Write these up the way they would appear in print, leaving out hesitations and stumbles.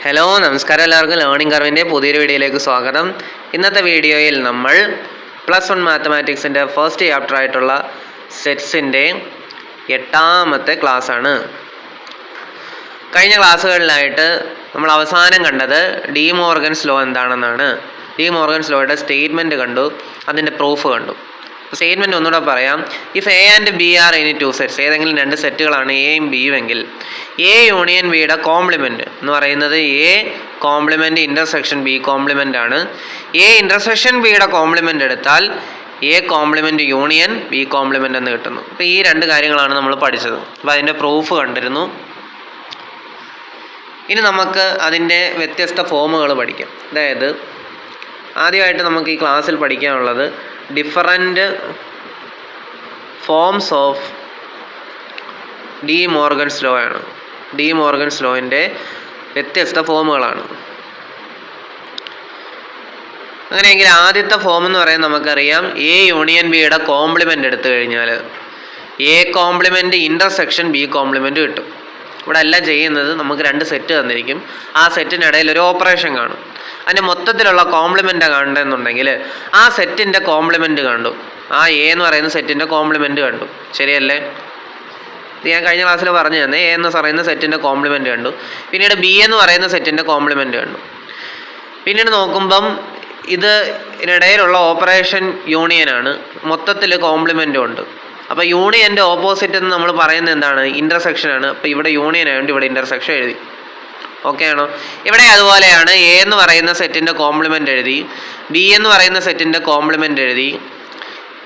Hello നമസ്കാരം, എല്ലാവർക്കും learning കർവിൻ്റെ പുതിയൊരു വീഡിയോയിലേക്ക് സ്വാഗതം. ഇന്നത്തെ വീഡിയോയിൽ നമ്മൾ +1 മാത്തമാറ്റിക്സിൻ്റെ ഫസ്റ്റ് ചാപ്റ്റർ ആയിട്ടുള്ള സെറ്റ്സിൻ്റെ 8ാമത്തെ ക്ലാസ്സാണ്. കഴിഞ്ഞ ക്ലാസ്സുകളിലായിട്ട് നമ്മൾ അവസാനം കണ്ടത് ഡി മോർഗൻസ് ലോ എന്താണെന്നാണ്. ഡി മോർഗൻസ് ലോയുടെ സ്റ്റേറ്റ്മെൻറ്റ് കണ്ടു, അതിൻ്റെ പ്രൂഫ് കണ്ടു. സ്റ്റേറ്റ്മെൻറ്റ് ഒന്നുകൂടെ പറയാം. If A and B are any two sets, ഏതെങ്കിലും രണ്ട് സെറ്റുകളാണ് എയും ബിയും എങ്കിൽ എ യൂണിയൻ ബിയുടെ കോംപ്ലിമെൻറ്റ് എന്ന് പറയുന്നത് A complement intersection B complement ആണ്. എ ഇൻ്റർസെക്ഷൻ ബിയുടെ കോംപ്ലിമെൻ്റ് എടുത്താൽ A complement union B complement എന്ന് കിട്ടുന്നു. അപ്പോൾ ഈ രണ്ട് കാര്യങ്ങളാണ് നമ്മൾ പഠിച്ചത്. അപ്പോൾ അതിൻ്റെ പ്രൂഫ് കണ്ടിരുന്നു. ഇനി നമുക്ക് അതിൻ്റെ വ്യത്യസ്ത ഫോമുകൾ പഠിക്കാം. അതായത് ആദ്യമായിട്ട് നമുക്ക് ഈ ക്ലാസ്സിൽ പഠിക്കാനുള്ളത് different forms of D Morgan's law ആണ്. ഡി മോർഗൻസ് ലോയിൻ്റെ വ്യത്യസ്ത ഫോമുകളാണ്. അങ്ങനെയെങ്കിൽ ആദ്യത്തെ ഫോം എന്ന് പറയുന്നത് നമുക്കറിയാം, എ യൂണിയൻ ബിയുടെ കോംപ്ലിമെൻ്റ് എടുത്തു കഴിഞ്ഞാൽ A complement intersection B compliment കിട്ടും. ഇവിടെ എല്ലാം ചെയ്യുന്നത് നമുക്ക് രണ്ട് സെറ്റ് തന്നിരിക്കും, ആ സെറ്റിനിടയിൽ ഒരു ഓപ്പറേഷൻ കാണും. അതിൻ്റെ മൊത്തത്തിലുള്ള കോംപ്ലിമെൻ്റ് കാണണമെന്നുണ്ടെങ്കിൽ ആ സെറ്റിൻ്റെ കോംപ്ലിമെൻ്റ് കണ്ടു, ആ എ എന്ന് പറയുന്ന സെറ്റിൻ്റെ കോംപ്ലിമെൻ്റ് കണ്ടു. ശരിയല്ലേ? ഇത് ഞാൻ കഴിഞ്ഞ ക്ലാസ്സിൽ പറഞ്ഞു തന്നെ. എ എന്ന് പറയുന്ന സെറ്റിൻ്റെ കോംപ്ലിമെൻ്റ് കണ്ടു, പിന്നീട് ബി എന്ന് പറയുന്ന സെറ്റിൻ്റെ കോംപ്ലിമെൻ്റ് കണ്ടു. പിന്നീട് നോക്കുമ്പം ഇതിനിടയിലുള്ള ഓപ്പറേഷൻ യൂണിയനാണ്, മൊത്തത്തിൽ കോംപ്ലിമെൻറ്റും ഉണ്ട്. അപ്പോൾ യൂണിയൻ്റെ ഓപ്പോസിറ്റ് എന്ന് നമ്മൾ പറയുന്നത് എന്താണ്? ഇൻ്റർസെക്ഷനാണ്. അപ്പോൾ ഇവിടെ യൂണിയൻ ആയതുകൊണ്ട് ഇവിടെ ഇൻ്റർസെക്ഷൻ എഴുതി. ഓക്കെ ആണോ? ഇവിടെ അതുപോലെയാണ്. എ എന്ന് പറയുന്ന സെറ്റിൻ്റെ കോംപ്ലിമെൻ്റ് എഴുതി, ബി എന്ന് പറയുന്ന സെറ്റിൻ്റെ കോംപ്ലിമെൻ്റ് എഴുതി.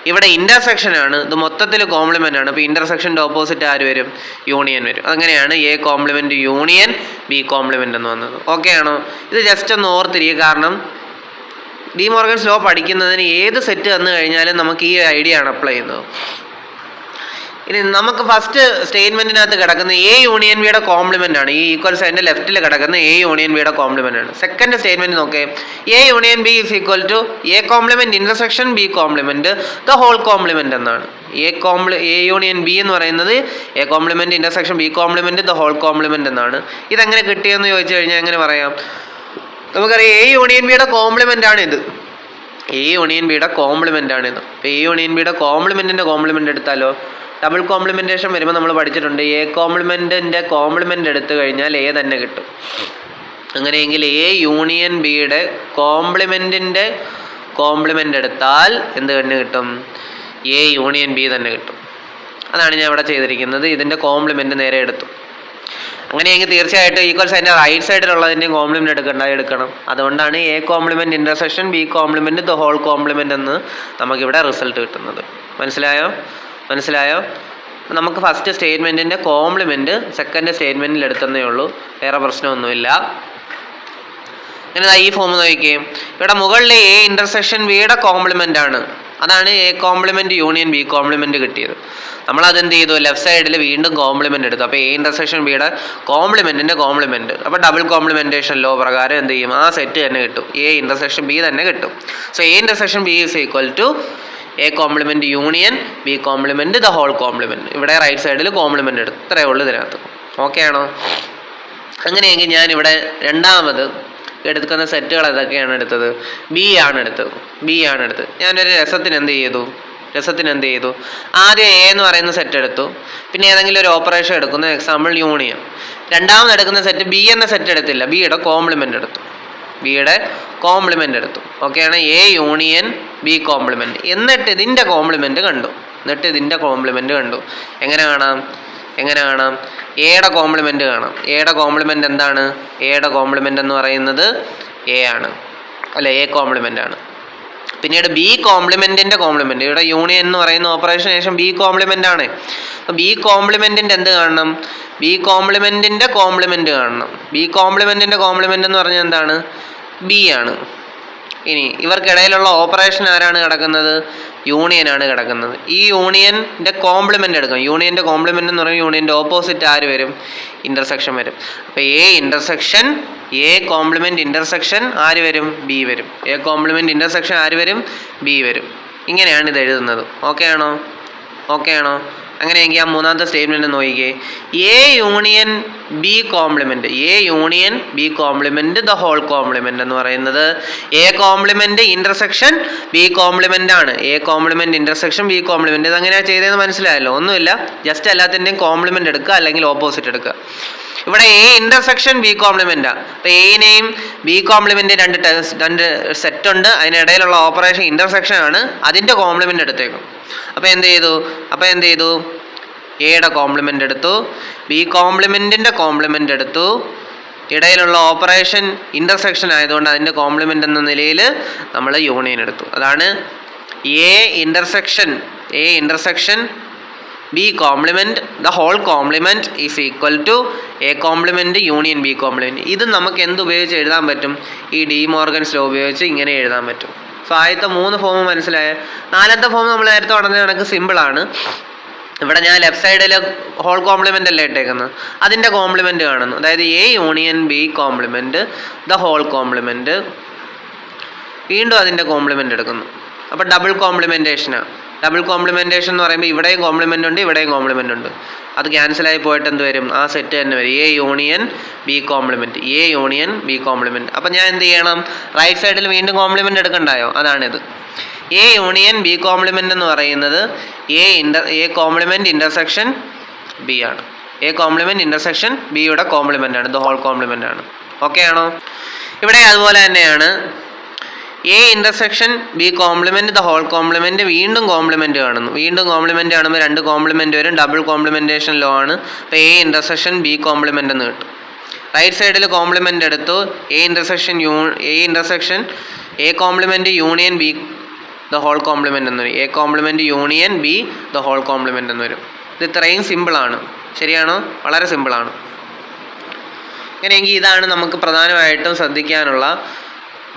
ഇവിടെ ഇൻ്റർസെക്ഷനാണ്, ഇത് മൊത്തത്തിൽ കോംപ്ലിമെൻ്റ് ആണ്. അപ്പോൾ ഇൻ്റർസെക്ഷൻ്റെ ഓപ്പോസിറ്റ് ആര് വരും? യൂണിയൻ വരും. അങ്ങനെയാണ് A compliment union B complement എന്ന് വന്നത്. ഓക്കെ ആണോ? ഇത് ജസ്റ്റ് ഒന്ന് ഓർത്തിരിക്കുക. കാരണം ഡി മോർഗൻസ് ലോ പഠിക്കുന്നതിന് ഏത് സെറ്റ് തന്നു കഴിഞ്ഞാലും നമുക്ക് ഈ ഐഡിയ ആണ് അപ്ലൈ ചെയ്യുന്നത്. ഇനി നമുക്ക് ഫസ്റ്റ് സ്റ്റേറ്റ്മെൻറ്റിനകത്ത് കിടക്കുന്ന എ യൂണിയൻ ബിയുടെ കോംപ്ലിമെൻ്റ് ആണ്. ഈ ഈക്വൽ സൈഡിൻ്റെ ലെഫ്റ്റിൽ കിടക്കുന്ന എ യൂണിയൻ ബിയുടെ കോംപ്ലിമെൻ്റ് ആണ്. സെക്കൻഡ് സ്റ്റേറ്റ്മെൻറ്റ് നോക്കേ, A union B is equal to A complement intersection B complement the whole complement എന്നാണ്. എ യൂണിയൻ ബി എന്ന് പറയുന്നത് A complement intersection B complement the whole complement എന്നാണ്. ഇതെങ്ങനെ കിട്ടിയെന്ന് ചോദിച്ചു കഴിഞ്ഞാൽ എങ്ങനെ പറയാം? നമുക്കറിയാം എ യൂണിയൻ ബിയുടെ കോംപ്ലിമെൻ്റ് ആണ് ഇത്. എ യൂണിയൻ ബിയുടെ കോംപ്ലിമെൻ്റ് ആണ് ഇത്. അപ്പോൾ എ യൂണിയൻ ബിയുടെ കോംപ്ലിമെൻറ്റിൻ്റെ കോംപ്ലിമെൻ്റ് എടുത്താലോ? ഡബിൾ കോംപ്ലിമെൻറ്റേഷൻ വരുമ്പോൾ നമ്മൾ പഠിച്ചിട്ടുണ്ട്, എ കോംപ്ലിമെൻറ്റിൻ്റെ കോംപ്ലിമെൻ്റ് എടുത്തു കഴിഞ്ഞാൽ എ തന്നെ കിട്ടും. അങ്ങനെയെങ്കിൽ എ യൂണിയൻ ബിയുടെ കോംപ്ലിമെൻറ്റിൻ്റെ കോംപ്ലിമെൻ്റ് എടുത്താൽ എന്ത് തന്നെ കിട്ടും? എ യൂണിയൻ ബി തന്നെ കിട്ടും. അതാണ് ഞാൻ ഇവിടെ ചെയ്തിരിക്കുന്നത്. ഇതിൻ്റെ കോംപ്ലിമെൻറ്റ് നേരെ എടുത്തു. അങ്ങനെയെങ്കിൽ തീർച്ചയായിട്ടും ഈക്വൽ സൈഡിൻ്റെ റൈറ്റ് സൈഡിലുള്ളതിൻ്റെ കോംപ്ലിമെൻറ്റ് എടുക്കണം. അതുകൊണ്ടാണ് A complement intersection B complement the whole complement എന്ന് നമുക്കിവിടെ റിസൾട്ട് കിട്ടുന്നത്. മനസ്സിലായോ? നമുക്ക് ഫസ്റ്റ് സ്റ്റേറ്റ്മെൻറ്റിൻ്റെ കോംപ്ലിമെൻറ്റ് സെക്കൻഡ് സ്റ്റേറ്റ്മെൻറ്റിൽ എടുത്തതേ ഉള്ളൂ, വേറെ പ്രശ്നമൊന്നുമില്ല. അങ്ങനെ ഈ ഫോം നോക്കിക്കുകയും ഇവിടെ മുകളിൽ എ ഇൻ്റർസെക്ഷൻ ബിയുടെ കോംപ്ലിമെൻ്റ് ആണ്. അതാണ് A complement union B compliment കിട്ടിയത്. നമ്മളതെന്ത് ചെയ്തു? ലെഫ്റ്റ് സൈഡിൽ വീണ്ടും കോംപ്ലിമെൻ്റ് എടുത്തു. അപ്പോൾ എ ഇൻ്റർസെക്ഷൻ ബിയുടെ കോംപ്ലിമെൻറ്റിൻ്റെ കോംപ്ലിമെൻറ്റ്. അപ്പോൾ ഡബിൾ കോംപ്ലിമെൻറ്റേഷൻ ലോ പ്രകാരം എന്ത് ചെയ്യും? ആ സെറ്റ് തന്നെ കിട്ടും, എ ഇൻ്റർസെക്ഷൻ ബി തന്നെ കിട്ടും. So A intersection B is equal to A complement union B complement the whole complement. ഇവിടെ റൈറ്റ് സൈഡിൽ കോംപ്ലിമെൻറ്റ് എടുത്തു. ഇത്രയേ ഉള്ളൂ ഇതിനകത്ത്. ഓക്കെ ആണോ? അങ്ങനെയെങ്കിൽ ഞാനിവിടെ രണ്ടാമത് എടുക്കുന്ന സെറ്റുകൾ ഏതൊക്കെയാണ് എടുത്തത്? ബി ആണ് എടുത്തത്. ഞാനൊരു രസത്തിന് എന്ത് ചെയ്തു? ആദ്യം എ എന്ന് പറയുന്ന സെറ്റ് എടുത്തു, പിന്നെ ഏതെങ്കിലും ഒരു ഓപ്പറേഷൻ എടുക്കുന്നു, എക്സാമ്പിൾ യൂണിയൻ. രണ്ടാമത് എടുക്കുന്ന സെറ്റ് ബി എന്ന സെറ്റ് എടുത്തില്ല, ബിയുടെ കോംപ്ലിമെൻ്റ് എടുത്തു. ഓക്കെയാണ്? A union B compliment. എന്നിട്ട് ഇതിൻ്റെ കോംപ്ലിമെൻറ്റ് കണ്ടു. എങ്ങനെ കാണാം? എയുടെ കോംപ്ലിമെൻറ്റ് കാണാം. എയുടെ കോംപ്ലിമെൻറ്റ് എന്താണ്? എയുടെ കോംപ്ലിമെൻറ്റ് എന്ന് പറയുന്നത് എ ആണ്, അല്ലെ? എ കോംപ്ലിമെൻ്റ് ആണ്. പിന്നീട് ബി കോംപ്ലിമെൻറ്റിൻ്റെ കോംപ്ലിമെൻറ്റ്, ഇവിടെ യൂണിയൻ എന്ന് പറയുന്ന ഓപ്പറേഷന് ശേഷം ബി കോംപ്ലിമെൻ്റ് ആണ്. അപ്പോൾ ബി കോംപ്ലിമെൻറ്റിൻ്റെ എന്ത് കാണണം? ബി കോംപ്ലിമെൻറ്റിൻ്റെ കോംപ്ലിമെൻറ്റ് കാണണം. ബി കോംപ്ലിമെൻറ്റിൻ്റെ കോംപ്ലിമെൻറ്റ് എന്ന് പറഞ്ഞാൽ എന്താണ്? ബി ആണ്. ഇനി ഇവർക്കിടയിലുള്ള ഓപ്പറേഷൻ ആരാണ് കിടക്കുന്നത്? യൂണിയനാണ് കിടക്കുന്നത്. ഈ യൂണിയൻ്റെ കോംപ്ലിമെൻ്റ് എടുക്കണം. യൂണിയൻ്റെ കോംപ്ലിമെൻ്റ് എന്ന് പറയുമ്പോൾ യൂണിയൻ്റെ ഓപ്പോസിറ്റ് ആര് വരും? ഇൻ്റർസെക്ഷൻ വരും. അപ്പോൾ A intersection A complement intersection ആര് വരും? ബി വരും. എ കോംപ്ലിമെൻ്റ് ഇൻ്റർസെക്ഷൻ ആര് വരും? ബി വരും. ഇങ്ങനെയാണ് ഇത് എഴുതുന്നത്. ഓക്കെ ആണോ? അങ്ങനെയെങ്കിൽ ആ മൂന്നാമത്തെ സ്റ്റേറ്റ്മെൻറ്റ് നോക്കിക്കേ, A union B complement, A union B complement the whole complement എന്ന് പറയുന്നത് A complement intersection B complement ആണ്. A complement intersection B complement. ഇത് എങ്ങനെയാണ് ചെയ്തതെന്ന് മനസ്സിലായല്ലോ? ഒന്നുമില്ല, ജസ്റ്റ് എല്ലാത്തിൻ്റെയും കോംപ്ലിമെൻറ്റ് എടുക്കുക അല്ലെങ്കിൽ ഓപ്പോസിറ്റ് എടുക്കുക. ഇവിടെ എ ഇൻ്റർസെക്ഷൻ ബി കോംപ്ലിമെൻറ്റാണ്. അപ്പോൾ എനെയും ബി കോംപ്ലിമെൻറ്റ് രണ്ട് സെറ്റ് ഉണ്ട്, അതിനിടയിലുള്ള ഓപ്പറേഷൻ ഇൻ്റർസെക്ഷൻ ആണ്, അതിൻ്റെ കോംപ്ലിമെൻറ്റ് എടുത്തേക്കും. അപ്പോൾ എന്ത് ചെയ്തു? എയുടെ കോംപ്ലിമെൻ്റ് എടുത്തു, ബി കോംപ്ലിമെൻറ്റിൻ്റെ കോംപ്ലിമെൻ്റ് എടുത്തു, ഇടയിലുള്ള ഓപ്പറേഷൻ ഇൻ്റർസെക്ഷൻ ആയതുകൊണ്ട് അതിൻ്റെ കോംപ്ലിമെൻ്റ് എന്ന നിലയിൽ നമ്മൾ യൂണിയൻ എടുത്തു. അതാണ് A intersection B complement the whole complement is equal to A complement union B complement. ഇത് നമുക്ക് എന്തുപയോഗിച്ച് എഴുതാൻ പറ്റും? ഈ ഡി മോർഗൻസ് ലോ ഉപയോഗിച്ച് ഇങ്ങനെ എഴുതാൻ പറ്റും. സോ ആദ്യത്തെ 3 ഫോം മനസ്സിലായ. 4ാമത്തെ ഫോം നമ്മൾ നേരത്തെ പറഞ്ഞ കണക്ക് സിമ്പിളാണ്. ഇവിടെ ഞാൻ ലെഫ്റ്റ് സൈഡിൽ ഹോൾ കോംപ്ലിമെൻ്റ് അല്ലേ ഇട്ടേക്കുന്നത്, അതിൻ്റെ കോംപ്ലിമെൻറ്റ് കാണുന്നു. അതായത് A union B complement the whole complement, വീണ്ടും അതിൻ്റെ കോംപ്ലിമെൻ്റ് എടുക്കുന്നു. അപ്പോൾ ഡബിൾ കോംപ്ലിമെൻറ്റേഷനാണ്. ഡബിൾ കോംപ്ലിമെൻറ്റേഷൻ എന്ന് പറയുമ്പോൾ ഇവിടെയും കോംപ്ലിമെൻ്റ് ഉണ്ട്, ഇവിടെയും കോംപ്ലിമെൻ്റ് ഉണ്ട്. അത് ക്യാൻസലായി പോയിട്ട് എന്ത് വരും? ആ സെറ്റ് തന്നെ വരും, എ യൂണിയൻ ബി കോംപ്ലിമെൻറ്റ്. അപ്പം ഞാൻ എന്ത് ചെയ്യണം? റൈറ്റ് സൈഡിൽ വീണ്ടും കോംപ്ലിമെൻ്റ് എടുക്കണ്ടായോ? അതാണിത്. എ യൂണിയൻ ബി കോംപ്ലിമെൻ്റ് എന്ന് പറയുന്നത് എ കോംപ്ലിമെൻ്റ് ഇൻ്റർസെക്ഷൻ ബി ആണ്. എ കോംപ്ലിമെൻ്റ് ഇൻ്റർസെക്ഷൻ ബിയുടെ കോംപ്ലിമെൻ്റ് ആണ്, ഇത് ഹോൾ കോംപ്ലിമെൻ്റ് ആണ്. ഓക്കെ ആണോ? ഇവിടെ അതുപോലെ തന്നെയാണ്. A intersection B complement the whole complement, വീണ്ടും കോംപ്ലിമെൻറ്റ് കാണുന്നു. വീണ്ടും കോംപ്ലിമെൻറ്റ് കാണുമ്പോൾ 2 കോംപ്ലിമെൻറ്റ് വരും, ഡബിൾ കോംപ്ലിമെൻറ്റേഷൻ ലോ ആണ്. അപ്പോൾ എ ഇൻ്റർസെക്ഷൻ ബി കോംപ്ലിമെൻറ്റ് എന്ന് കിട്ടും. റൈറ്റ് സൈഡിൽ കോംപ്ലിമെൻ്റ് എടുത്തു, A intersection A complement union B the whole complement എന്ന് വരും. A complement union B the whole complement എന്ന് വരും. ഇത് ഇത്രയും സിമ്പിളാണ്. ശരിയാണോ? വളരെ സിമ്പിളാണ്. അങ്ങനെയെങ്കിൽ ഇതാണ് നമുക്ക് പ്രധാനമായിട്ടും ശ്രദ്ധിക്കാനുള്ള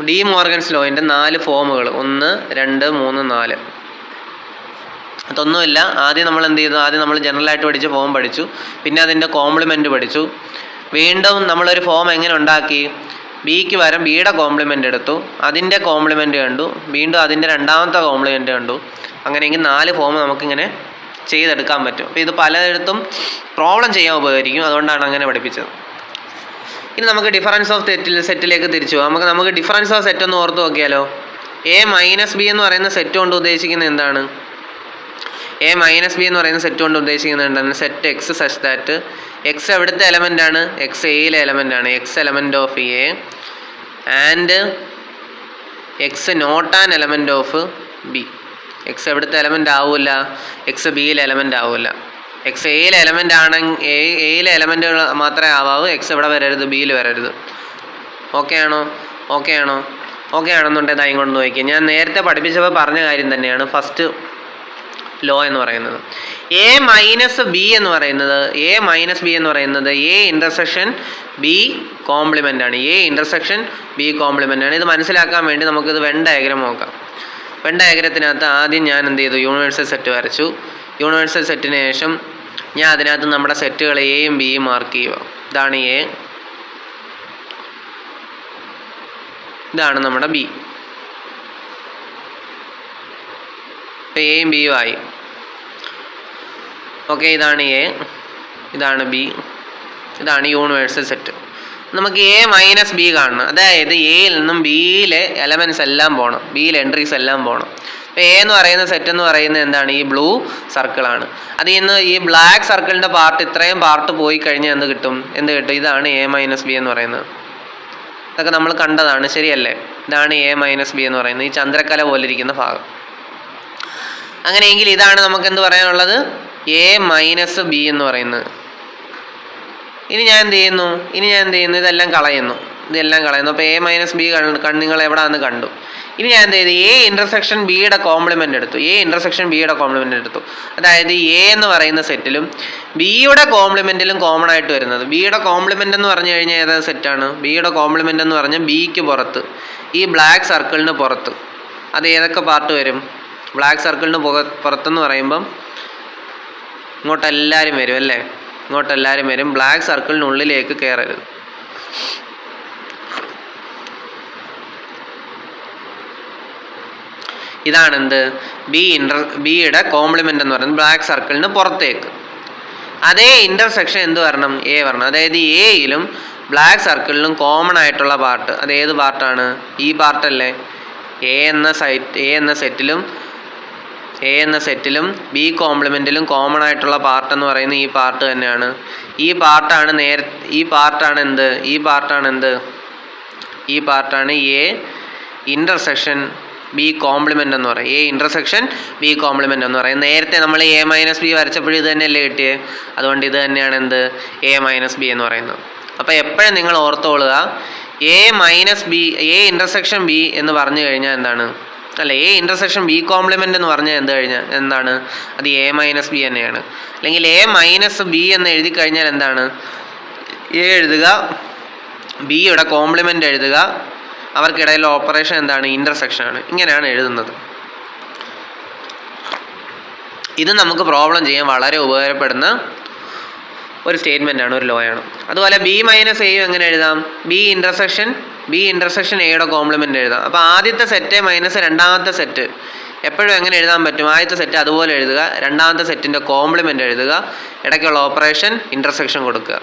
ഡി മോർഗൻസ് ലോയിൻ്റെ 4 ഫോമുകൾ. 1, 2, 3, 4. അതൊന്നുമില്ല. ആദ്യം നമ്മൾ എന്ത് ചെയ്തു? ആദ്യം നമ്മൾ ജനറലായിട്ട് പഠിച്ച ഫോം പഠിച്ചു, പിന്നെ അതിൻ്റെ കോംപ്ലിമെൻറ്റ് പഠിച്ചു. വീണ്ടും നമ്മളൊരു ഫോം എങ്ങനെ ഉണ്ടാക്കി? ബിക്ക് പകരം ബിയുടെ കോംപ്ലിമെൻ്റ് എടുത്തു, അതിൻ്റെ കോംപ്ലിമെൻ്റ് കണ്ടു, വീണ്ടും അതിൻ്റെ 2ാമത്തെ കോംപ്ലിമെൻ്റ് കണ്ടു. അങ്ങനെയെങ്കിൽ 4 ഫോം നമുക്കിങ്ങനെ ചെയ്തെടുക്കാൻ പറ്റും. അപ്പോൾ ഇത് പലയിടത്തും പ്രോബ്ലം ചെയ്യാൻ ഉപകരിക്കും, അതുകൊണ്ടാണ് അങ്ങനെ പഠിപ്പിച്ചത്. ഇനി നമുക്ക് ഡിഫറൻസ് ഓഫ് സെറ്റിലേക്ക് തിരിച്ചു പോകാം. നമുക്ക് ഡിഫറൻസ് ഓഫ് സെറ്റ് ഒന്ന് ഓർത്ത് നോക്കിയാലോ? എ മൈനസ് ബി എന്ന് പറയുന്ന സെറ്റ് കൊണ്ട് ഉദ്ദേശിക്കുന്നത് എന്താണ്? എ മൈനസ് ബി എന്ന് പറയുന്ന സെറ്റ് കൊണ്ട് ഉദ്ദേശിക്കുന്നത് എന്താണ്? Set X such that X എവിടുത്തെ എലമെൻ്റ് ആണ്? എക്സ് എയിലെ എലമെൻ്റ് ആണ്. X element of A and X not an element of B. X എവിടുത്തെ എലമെൻ്റ് ആവില്ല? എക്സ് ബിയിലെ എലമെൻ്റ് ആവില്ല. എക്സ് എയിലെ എലമെൻ്റ് ആണെങ്കിൽ എയിലെ എലമെൻറ്റുകൾ മാത്രമേ ആവാവൂ, എക്സ് എവിടെ വരരുത്? ബിയിൽ വരരുത്. ഓക്കെ ആണെന്നുണ്ടെങ്കിൽ ദാ ഇങ്ങോട്ട് നോക്കിയാൽ ഞാൻ നേരത്തെ പഠിപ്പിച്ചപ്പോൾ പറഞ്ഞ കാര്യം തന്നെയാണ് ഫസ്റ്റ് ലോ എന്ന് പറയുന്നത്. എ മൈനസ് ബി എന്ന് പറയുന്നത് എ ഇൻ്റർസെക്ഷൻ ബി കോംപ്ലിമെൻ്റ് ആണ്. ഇത് മനസ്സിലാക്കാൻ വേണ്ടി നമുക്കിത് വെൻ ഡയഗ്രം നോക്കാം. വെൻ ഡയഗ്രത്തിനകത്ത് ആദ്യം ഞാൻ എന്ത് ചെയ്തു? യൂണിവേഴ്സൽ സെറ്റ് വരച്ചു. യൂണിവേഴ്സൽ സെറ്റിന് ശേഷം ഞാൻ അതിനകത്ത് നമ്മുടെ സെറ്റുകൾ എയും ബിയും മാർക്ക് ചെയ്യുക. ഇതാണ് എ, ഇതാണ് നമ്മുടെ ബി. ഇപ്പം എയും ബിയും ആയി. ഓക്കെ, ഇതാണ് എ, ഇതാണ് ബി, ഇതാണ് യൂണിവേഴ്സൽ സെറ്റ്. നമുക്ക് എ മൈനസ് ബി കാണണം. അതായത് എയിൽ നിന്നും ബിയിലെ എലമെൻറ്റ്സ് എല്ലാം പോകണം, ബിയിലെ എൻട്രീസ് എല്ലാം പോകണം. അപ്പോൾ എ എന്ന് പറയുന്ന സെറ്റ് എന്ന് പറയുന്നത് എന്താണ്? ഈ ബ്ലൂ സർക്കിളാണ്. അതിൽ നിന്ന് ഈ ബ്ലാക്ക് സർക്കിളിൻ്റെ ഇത്രയും പാർട്ട് പോയി കഴിഞ്ഞാൽ എന്ത് കിട്ടും? ഇതാണ് എ മൈനസ് ബി എന്ന് പറയുന്നത്. ഇതൊക്കെ നമ്മൾ കണ്ടതാണ്, ശരിയല്ലേ? ഇതാണ് എ മൈനസ് ബി എന്ന് പറയുന്നത്, ഈ ചന്ദ്രക്കല പോലിരിക്കുന്ന ഭാഗം. അങ്ങനെയെങ്കിൽ ഇതാണ് നമുക്ക് എന്ത് പറയാനുള്ളത്? എ മൈനസ് ബി എന്ന് പറയുന്നത്. ഇനി ഞാൻ എന്ത് ചെയ്യുന്നു? ഇതെല്ലാം കളയുന്നു. അപ്പോൾ എ മൈനസ് ബി നിങ്ങൾ എവിടെയാണെന്ന് കണ്ടു. ഇനി ഞാൻ എന്ത് ചെയ്തു? എ ഇൻ്റർസെക്ഷൻ ബിയുടെ കോംപ്ലിമെൻ്റ് എടുത്തു. അതായത് എ എന്ന് പറയുന്ന സെറ്റിലും ബിയുടെ കോംപ്ലിമെൻറ്റിലും കോമൺ ആയിട്ട് വരുന്നത്. ബിയുടെ കോംപ്ലിമെൻ്റ് എന്ന് പറഞ്ഞു കഴിഞ്ഞാൽ ഏതാ സെറ്റാണ്? ബിയുടെ കോംപ്ലിമെൻ്റ് എന്ന് പറഞ്ഞാൽ ബിക്ക് പുറത്ത്, ഈ ബ്ലാക്ക് സർക്കിളിന് പുറത്ത്. അത് ഏതൊക്കെ പാർട്ട് വരും? ബ്ലാക്ക് സർക്കിളിന് പുറത്തെന്ന് പറയുമ്പം ഇങ്ങോട്ടെല്ലാവരും വരും അല്ലേ? ബ്ലാക്ക് സർക്കിളിനുള്ളിലേക്ക് കയറരുത്. ഇതാണ് എന്ത് ബിയുടെ കോംപ്ലിമെൻ്റ് എന്ന് പറയുന്നത് ബ്ലാക്ക് സർക്കിളിന് പുറത്തേക്ക്. അതേ ഇൻ്റർസെക്ഷൻ എന്ത് വരണം? എ വരണം. അതായത് എയിലും ബ്ലാക്ക് സർക്കിളിലും കോമൺ ആയിട്ടുള്ള പാർട്ട് അത് ഏത് പാർട്ടാണ്? ഈ പാർട്ടല്ലേ? എ എന്ന സെറ്റിലും ബി കോംപ്ലിമെൻറ്റിലും കോമൺ ആയിട്ടുള്ള പാർട്ട് എന്ന് പറയുന്നത് ഈ പാർട്ട് തന്നെയാണ്. ഈ പാർട്ടാണ് എ ഇൻ്റർസെക്ഷൻ ബി കോംപ്ലിമെൻ്റ് എന്ന് പറയും. എ ഇൻ്റർസെക്ഷൻ ബി കോംപ്ലിമെൻ്റ് എന്ന് പറയും. നേരത്തെ നമ്മൾ എ മൈനസ് ബി വരച്ചപ്പോഴും ഇത് തന്നെയല്ലേ കിട്ടിയത്? അതുകൊണ്ട് ഇത് തന്നെയാണ് എന്ത്? എ മൈനസ് ബി എന്ന് പറയുന്നത്. അപ്പോൾ എപ്പോഴും നിങ്ങൾ ഓർത്തോളുക, എ ഇൻ്റർസെക്ഷൻ ബി എന്ന് പറഞ്ഞു കഴിഞ്ഞാൽ എന്താണ്? അല്ല, എ ഇൻ്റർസെക്ഷൻ ബി കോംപ്ലിമെൻ്റ് എന്ന് പറഞ്ഞാൽ എന്താണ്? അത് എ മൈനസ് ബി തന്നെയാണ്. അല്ലെങ്കിൽ എ മൈനസ് ബി എന്ന് എഴുതി കഴിഞ്ഞാൽ എന്താണ്? എ എഴുതുക, ബിയുടെ കോംപ്ലിമെൻ്റ് എഴുതുക, അവർക്കിടയിലുള്ള ഓപ്പറേഷൻ എന്താണ്? ഇൻ്റർസെക്ഷൻ ആണ്. ഇങ്ങനെയാണ് എഴുതുന്നത്. ഇത് നമുക്ക് പ്രോബ്ലം ചെയ്യാൻ വളരെ ഉപകാരപ്പെടുന്ന ഒരു സ്റ്റേറ്റ്മെൻ്റ് ആണ്, ഒരു ലോ ആണ്. അതുപോലെ ബി മൈനസ് എയും എങ്ങനെ എഴുതാം? ബി ഇൻ്റർസെക്ഷൻ എയുടെ കോംപ്ലിമെൻ്റ് എഴുതാം. അപ്പോൾ ആദ്യത്തെ സെറ്റ് മൈനസ് രണ്ടാമത്തെ സെറ്റ് എപ്പോഴും എങ്ങനെ എഴുതാൻ പറ്റും? ആദ്യത്തെ സെറ്റ് അതുപോലെ എഴുതുക, രണ്ടാമത്തെ സെറ്റിൻ്റെ കോംപ്ലിമെൻ്റ് എഴുതുക, ഇടയ്ക്കുള്ള ഓപ്പറേഷൻ ഇൻ്റർസെക്ഷൻ കൊടുക്കുക.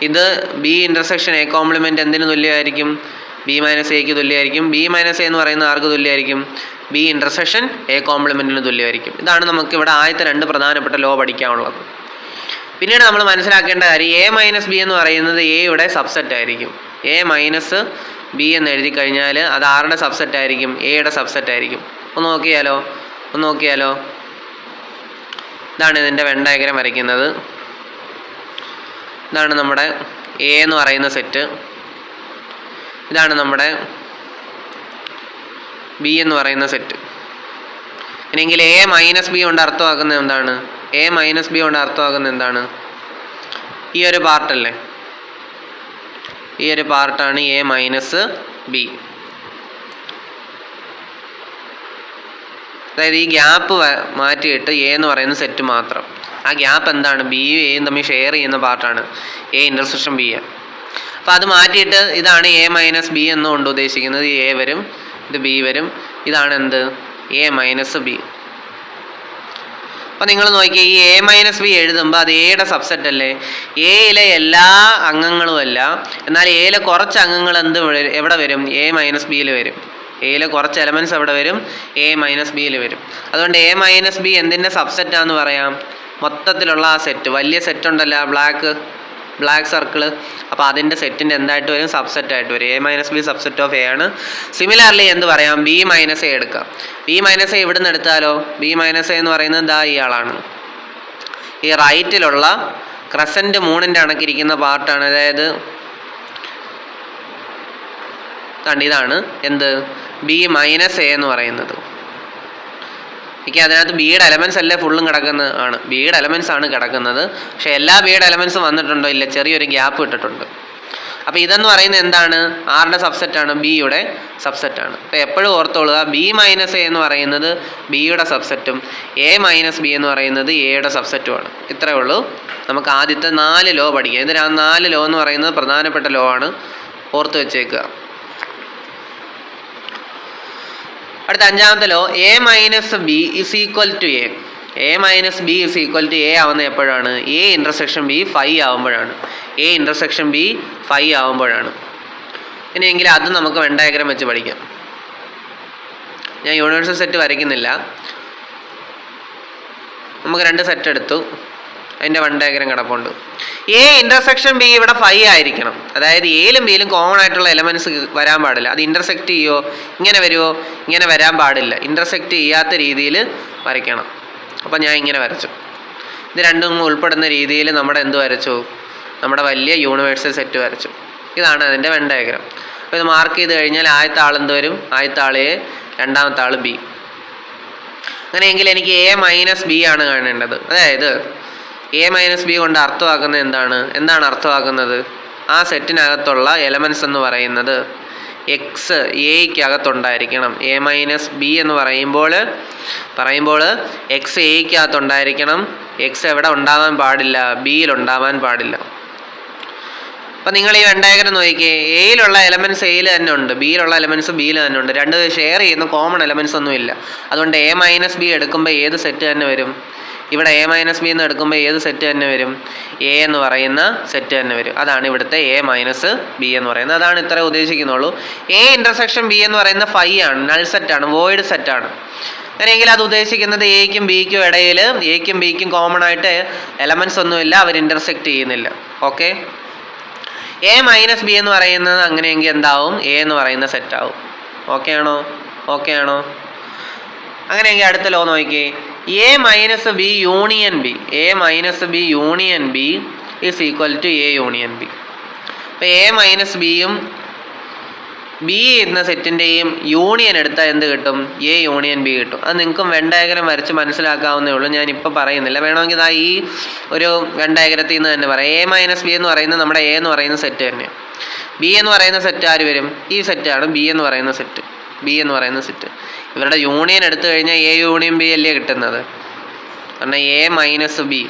ഇത് ബി ഇൻ്റർസെക്ഷൻ എ കോംപ്ലിമെൻ്റ് എന്തിന് തുല്യമായിരിക്കും? ബി മൈനസ് എക്ക് തുല്യമായിരിക്കും. ബി മൈനസ് എ എന്ന് പറയുന്നത് ആർക്ക് തുല്യമായിരിക്കും? ബി ഇൻ്റർസെക്ഷൻ എ കോംപ്ലിമെൻറ്റിന് തുല്യമായിരിക്കും. ഇതാണ് നമുക്ക് ഇവിടെ ആദ്യത്തെ രണ്ട് പ്രധാനപ്പെട്ട ലോ പഠിക്കാനുള്ളത്. പിന്നീട് നമ്മൾ മനസ്സിലാക്കേണ്ട കാര്യം, എ മൈനസ് ബി എന്ന് പറയുന്നത് എയുടെ സബ്സെറ്റ് ആയിരിക്കും. എ മൈനസ് ബി എന്ന് എഴുതി കഴിഞ്ഞാൽ അത് ആരുടെ സബ്സെറ്റ് ആയിരിക്കും? എയുടെ സബ്സെറ്റ് ആയിരിക്കും. ഒന്ന് നോക്കിയാലോ? ഇതാണ് ഇതിൻ്റെ വെൻ ഡയഗ്രം വരയ്ക്കുന്നത്. ഇതാണ് നമ്മുടെ എ എന്ന് പറയുന്ന സെറ്റ്, ഇതാണ് നമ്മുടെ ബി എന്ന് പറയുന്ന സെറ്റ്. ഇനിയെങ്കിൽ എ മൈനസ് ബി കൊണ്ട് അർത്ഥമാക്കുന്നത് എന്താണ്? ഈ ഒരു പാർട്ടല്ലേ? ഈ ഒരു പാർട്ടാണ് എ മൈനസ് ബി. അതായത് ഈ ഗ്യാപ്പ് മാറ്റിയിട്ട് എ എന്ന് പറയുന്ന സെറ്റ് മാത്രം. ആ ഗ്യാപ്പ് എന്താണ്? ബിയും എയും തമ്മിൽ ഷെയർ ചെയ്യുന്ന പാർട്ടാണ് എ ഇൻ്റർസെക്ഷൻ ബി. അപ്പോൾ അത് മാറ്റിയിട്ട് ഇതാണ് എ മൈനസ് ബി എന്നുകൊണ്ട് ഉദ്ദേശിക്കുന്നത്. എ വരും, ഇത് ബി വരും, ഇതാണ് എന്ത്? A minus B. അപ്പോൾ നിങ്ങൾ നോക്കിയാൽ ഈ എ മൈനസ് ബി എഴുതുമ്പോൾ അത് എയുടെ സബ്സെറ്റ് അല്ലേ? എയിലെ എല്ലാ അംഗങ്ങളും അല്ല, എന്നാൽ എയിലെ കുറച്ച് അംഗങ്ങൾ എവിടെ വരും? എ മൈനസ് ബിയിൽ വരും. എയിലെ കുറച്ച് എലമെൻറ്റ്സ് എവിടെ വരും? എ മൈനസ് ബിയിൽ വരും. അതുകൊണ്ട് എ മൈനസ് ബി എന്തിൻ്റെ സബ്സെറ്റാന്ന് പറയാം? മൊത്തത്തിലുള്ള ആ സെറ്റ്, വലിയ സെറ്റ് ഉണ്ടല്ലോ, ബ്ലാക്ക് സർക്കിള്, അപ്പോൾ അതിൻ്റെ സെറ്റിൻ്റെ എന്തായിട്ട് വരും? സബ്സെറ്റായിട്ട് വരും. A minus B subset of A ആണ്. സിമിലർലി എന്ത് പറയാം? ബി മൈനസ് എ എടുക്കാം. ബി മൈനസ് എ ഇവിടുന്ന് എടുത്താലോ? ബി മൈനസ് എ എന്ന് പറയുന്നത് ദാ ഇയാളാണ്. ഈ റൈറ്റിലുള്ള ക്രസൻറ്റ് മൂണിൻ്റെ കണക്കിരിക്കുന്ന പാർട്ടാണ്. അതായത് ഇതാണ് എന്ത്? ബി മൈനസ് എ എന്ന് പറയുന്നത്. എനിക്ക് അതിനകത്ത് ബിയുടെ എലമെൻറ്റ്സ് അല്ലേ ഫുള്ളും കിടക്കുന്നത്? ആണ്, ബിയുടെ എലമെൻറ്റ്സ് ആണ് കിടക്കുന്നത്. പക്ഷേ എല്ലാ ബിയുടെ എലമെൻറ്റ്സും വന്നിട്ടുണ്ടോ? ഇല്ല, ചെറിയൊരു ഗ്യാപ്പ് ഇട്ടിട്ടുണ്ട്. അപ്പോൾ ഇതെന്ന് പറയുന്നത് എന്താണ്? ആരുടെ സബ്സെറ്റാണ്? ബിയുടെ സബ്സെറ്റാണ്. അപ്പോൾ എപ്പോഴും ഓർത്തോളുക, ബി മൈനസ് എ എന്ന് പറയുന്നത് ബിയുടെ സബ്സെറ്റും എ മൈനസ് ബി എന്ന് പറയുന്നത് എയുടെ സബ്സെറ്റുമാണ്. ഇത്രയേ ഉള്ളൂ. നമുക്ക് ആദ്യത്തെ 4 ലോ പഠിക്കാം. ഇതിൽ ആ 4 ലോ എന്ന് പറയുന്നത് പ്രധാനപ്പെട്ട ലോ ആണ്, ഓർത്ത് വെച്ചേക്കുക. അടുത്ത 5ാമത്തെ law, A minus B is equal to A. A minus B is equal to A ആവുന്നത് എപ്പോഴാണ്? എ ഇൻ്റർസെക്ഷൻ ബി 5 ആവുമ്പോഴാണ്. ഇനിയെങ്കിൽ അത് നമുക്ക് വെൻ ഡയഗ്രം വെച്ച് പഠിക്കാം. ഞാൻ യൂണിവേഴ്സൽ സെറ്റ് വരയ്ക്കുന്നില്ല, നമുക്ക് 2 സെറ്റ് എടുത്തു, അതിൻ്റെ വെൻ ഡയഗ്രം കിടപ്പുണ്ട്. എ ഇൻ്റർസെക്ഷൻ ബി ഇവിടെ 5 ആയിരിക്കണം. അതായത് എയിലും ബിയിലും കോമൺ ആയിട്ടുള്ള എലമെൻറ്റ്സ് വരാൻ പാടില്ല. അത് ഇൻ്റർസെക്റ്റ് ചെയ്യുമോ? ഇങ്ങനെ വരുമോ? ഇങ്ങനെ വരാൻ പാടില്ല. ഇൻ്റർസെക്റ്റ് ചെയ്യാത്ത രീതിയിൽ വരയ്ക്കണം. അപ്പം ഞാൻ ഇങ്ങനെ വരച്ചു. ഇത് രണ്ടും ഉൾപ്പെടുന്ന രീതിയിൽ നമ്മുടെ എന്ത് വരച്ചു? നമ്മുടെ വലിയ യൂണിവേഴ്സൽ സെറ്റ് വരച്ചു. ഇതാണ് അതിൻ്റെ വെൻ ഡയഗ്രം. അപ്പോൾ ഇത് മാർക്ക് ചെയ്ത് കഴിഞ്ഞാൽ ആദ്യത്തെ ആൾ എന്ത് വരും? ആദ്യത്തെ ആൾ എ, രണ്ടാമത്തെ ആൾ ബി. അങ്ങനെയെങ്കിൽ എനിക്ക് എ മൈനസ് ബി ആണ് കാണേണ്ടത്. അതായത് എ മൈനസ് ബി കൊണ്ട് അർത്ഥമാക്കുന്നത് എന്താണ് അർത്ഥമാക്കുന്നത്? ആ സെറ്റിനകത്തുള്ള എലമെൻറ്റ്സ് എന്ന് പറയുന്നത് എക്സ് എയ്ക്കകത്തുണ്ടായിരിക്കണം. എ മൈനസ് ബി എന്ന് പറയുമ്പോൾ എക്സ് എയ്ക്കകത്തുണ്ടായിരിക്കണം. എക്സ് എവിടെ ഉണ്ടാവാൻ പാടില്ല? ബിയിൽ ഉണ്ടാവാൻ പാടില്ല. അപ്പം നിങ്ങൾ ഈ വെൻ ഡയഗ്രം നോക്കിയേ, എയിലുള്ള എലമെൻറ്റ്സ് എയിൽ തന്നെ ഉണ്ട്, ബിയിലുള്ള എലമെൻറ്റ്സ് ബിയിൽ തന്നെ ഉണ്ട്. രണ്ട് ഷെയർ ചെയ്യുന്ന കോമൺ എലമെൻറ്റ്സ് ഒന്നും ഇല്ല. അതുകൊണ്ട് എ മൈനസ് ബി എടുക്കുമ്പോൾ ഏത് സെറ്റ് തന്നെ വരും? ഇവിടെ എ മൈനസ് ബി എന്ന് എടുക്കുമ്പോൾ ഏത് സെറ്റ് തന്നെ വരും? എ എന്ന് പറയുന്ന സെറ്റ് തന്നെ വരും. അതാണ് ഇവിടുത്തെ എ മൈനസ് ബി എന്ന് പറയുന്നത്. അതാണ് ഇത്ര ഉദ്ദേശിക്കുന്നുള്ളൂ. എ ഇൻ്റർസെക്ഷൻ ബി എന്ന് പറയുന്ന ഫൈ ആണ്, നൾ സെറ്റാണ്, വോയിഡ് സെറ്റാണ്. അങ്ങനെയെങ്കിൽ അത് ഉദ്ദേശിക്കുന്നത് എയ്ക്കും ബിക്കും ഇടയിൽ എയ്ക്കും ബിക്കും കോമൺ ആയിട്ട് എലമെൻറ്റ്സ് ഒന്നുമില്ല, അവർ ഇൻ്റർസെക്റ്റ് ചെയ്യുന്നില്ല. ഓക്കെ, എ മൈനസ് ബി എന്ന് പറയുന്നത് അങ്ങനെയെങ്കിൽ എന്താവും? എ എന്ന് പറയുന്ന സെറ്റാവും. ഓക്കെ ആണോ? ഓക്കെ ആണോ? അങ്ങനെയെങ്കിൽ അടുത്ത ലോ നോക്കിയേ, A minus B union B, A minus B union B is equal to A union B. അപ്പോൾ എ മൈനസ് ബിയും ബി എന്ന സെറ്റിൻ്റെയും യൂണിയൻ എടുത്താൽ എന്ത് കിട്ടും? എ യൂണിയൻ ബി കിട്ടും. അത് നിങ്ങൾക്കും വെൻ ഡയഗ്രം വരച്ച് മനസ്സിലാക്കാവുന്നേ ഉള്ളൂ, ഞാനിപ്പോൾ പറയുന്നില്ല. വേണമെങ്കിൽ ഈ ഒരു വെൻ ഡയഗ്രത്തിൽ നിന്ന് തന്നെ പറയാം. എ മൈനസ് ബി എന്ന് പറയുന്നത് നമ്മുടെ എ എന്ന് പറയുന്ന സെറ്റ് തന്നെയാണ്. ബി എന്ന് പറയുന്ന സെറ്റ് ആര് വരും? ഈ സെറ്റാണ് ബി എന്ന് പറയുന്ന സെറ്റ്. ബി എന്ന് പറയുന്ന സെറ്റ് ഇവരുടെ യൂണിയൻ എടുത്തു കഴിഞ്ഞാൽ എ യൂണിയൻ ബി അല്ലേ കിട്ടുന്നത്? കാരണം A minus B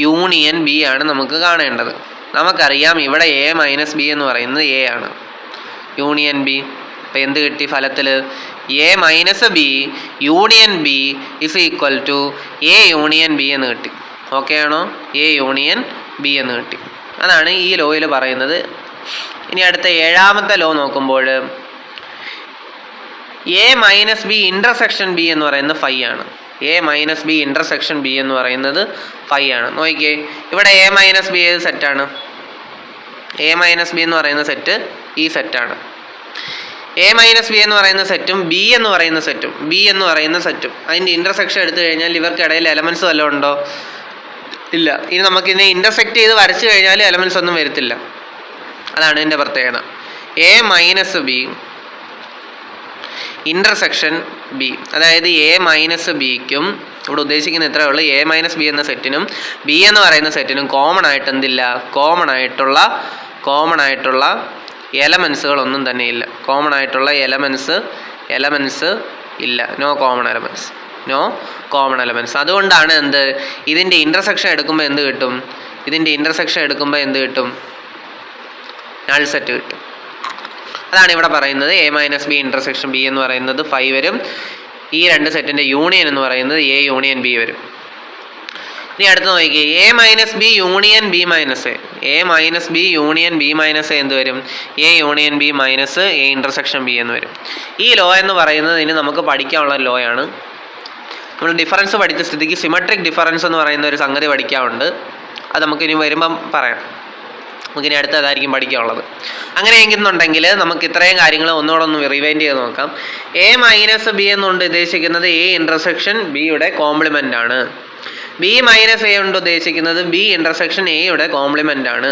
union B ആണ് നമുക്ക് കാണേണ്ടത്. നമുക്കറിയാം ഇവിടെ എ മൈനസ് ബി എന്ന് പറയുന്നത് എ ആണ്, യൂണിയൻ ബി. അപ്പം എന്ത് കിട്ടി ഫലത്തിൽ? A minus B union B is equal to A union B എന്ന് കിട്ടി. ഓക്കെ ആണോ? എ യൂണിയൻ ബി എന്ന് കിട്ടി. അതാണ് ഈ ലോയിൽ പറയുന്നത്. ഇനി അടുത്ത ഏഴാമത്തെ ലോ നോക്കുമ്പോൾ A minus B intersection B എന്ന് പറയുന്നത് ഫൈ ആണ്. A minus B intersection B എന്ന് പറയുന്നത് ഫൈ ആണ്. നോക്കിയേ, ഇവിടെ എ മൈനസ് ബി ഏത് സെറ്റാണ്? എ മൈനസ് ബി എന്ന് പറയുന്ന സെറ്റ് ഈ സെറ്റാണ്. എ മൈനസ് ബി എന്ന് പറയുന്ന സെറ്റും ബി എന്ന് പറയുന്ന സെറ്റും അതിൻ്റെ ഇൻ്റർസെക്ഷൻ എടുത്തു കഴിഞ്ഞാൽ ഇവർക്കിടയിൽ എലമെൻറ്റ്സ് വല്ലതും ഉണ്ടോ? ഇല്ല. ഇനി നമുക്കിതിനെ ഇൻ്റർസെക്റ്റ് ചെയ്ത് വരച്ചു കഴിഞ്ഞാൽ എലമെൻറ്റ്സ് ഒന്നും വരത്തില്ല. അതാണ് ഇതിൻ്റെ പ്രത്യേകത. A minus B intersection B, അതായത് എ മൈനസ് ബിക്കും ഇവിടെ ഉദ്ദേശിക്കുന്ന ഇത്രയേ ഉള്ളൂ. എ മൈനസ് ബി എന്ന സെറ്റിനും ബി എന്ന് പറയുന്ന സെറ്റിനും കോമൺ ആയിട്ട് എന്തില്ല? കോമൺ ആയിട്ടുള്ള എലമെൻസുകളൊന്നും തന്നെ ഇല്ല. കോമൺ ആയിട്ടുള്ള എലമെൻസ് ഇല്ല. No common elements. അതുകൊണ്ടാണ് എന്ത്, ഇതിൻ്റെ ഇൻ്റർസെക്ഷൻ എടുക്കുമ്പോൾ എന്ത് കിട്ടും? നൾ സെറ്റ് കിട്ടും. അതാണ് ഇവിടെ പറയുന്നത്. A minus B intersection B എന്ന് പറയുന്നത് ഫൈ വരും. ഈ രണ്ട് സെറ്റിൻ്റെ യൂണിയൻ എന്ന് പറയുന്നത് എ യൂണിയൻ ബി വരും. ഇനി അടുത്ത് നോക്കിയേ, A minus B union B minus A. A minus B union B minus A എന്ത് വരും? A union B minus A intersection B എന്ന് വരും. ഈ ലോ എന്ന് പറയുന്നത് ഇനി നമുക്ക് പഠിക്കാനുള്ള ലോ ആണ്. നമ്മൾ ഡിഫറൻസ് പഠിച്ച സ്ഥിതിക്ക് സിമെട്രിക് ഡിഫറൻസ് എന്ന് പറയുന്ന ഒരു സംഗതി പഠിക്കാറുണ്ട്. അത് നമുക്കിനി വരുമ്പം പറയാം. നമുക്കിനി അടുത്തതായിരിക്കും പഠിക്കാനുള്ളത്. അങ്ങനെയെന്നുണ്ടെങ്കിൽ നമുക്ക് ഇത്രയും കാര്യങ്ങൾ ഒന്നുകൂടെ റിവൈൻഡ് ചെയ്ത് നോക്കാം. എ മൈനസ് ബി എന്നുകൊണ്ട് ഉദ്ദേശിക്കുന്നത് എ ഇൻ്റർസെക്ഷൻ ബിയുടെ കോംപ്ലിമെൻ്റ് ആണ്. ബി മൈനസ് എ കൊണ്ട് ഉദ്ദേശിക്കുന്നത് ബി ഇൻ്റർസെക്ഷൻ എയുടെ കോംപ്ലിമെൻ്റ് ആണ്.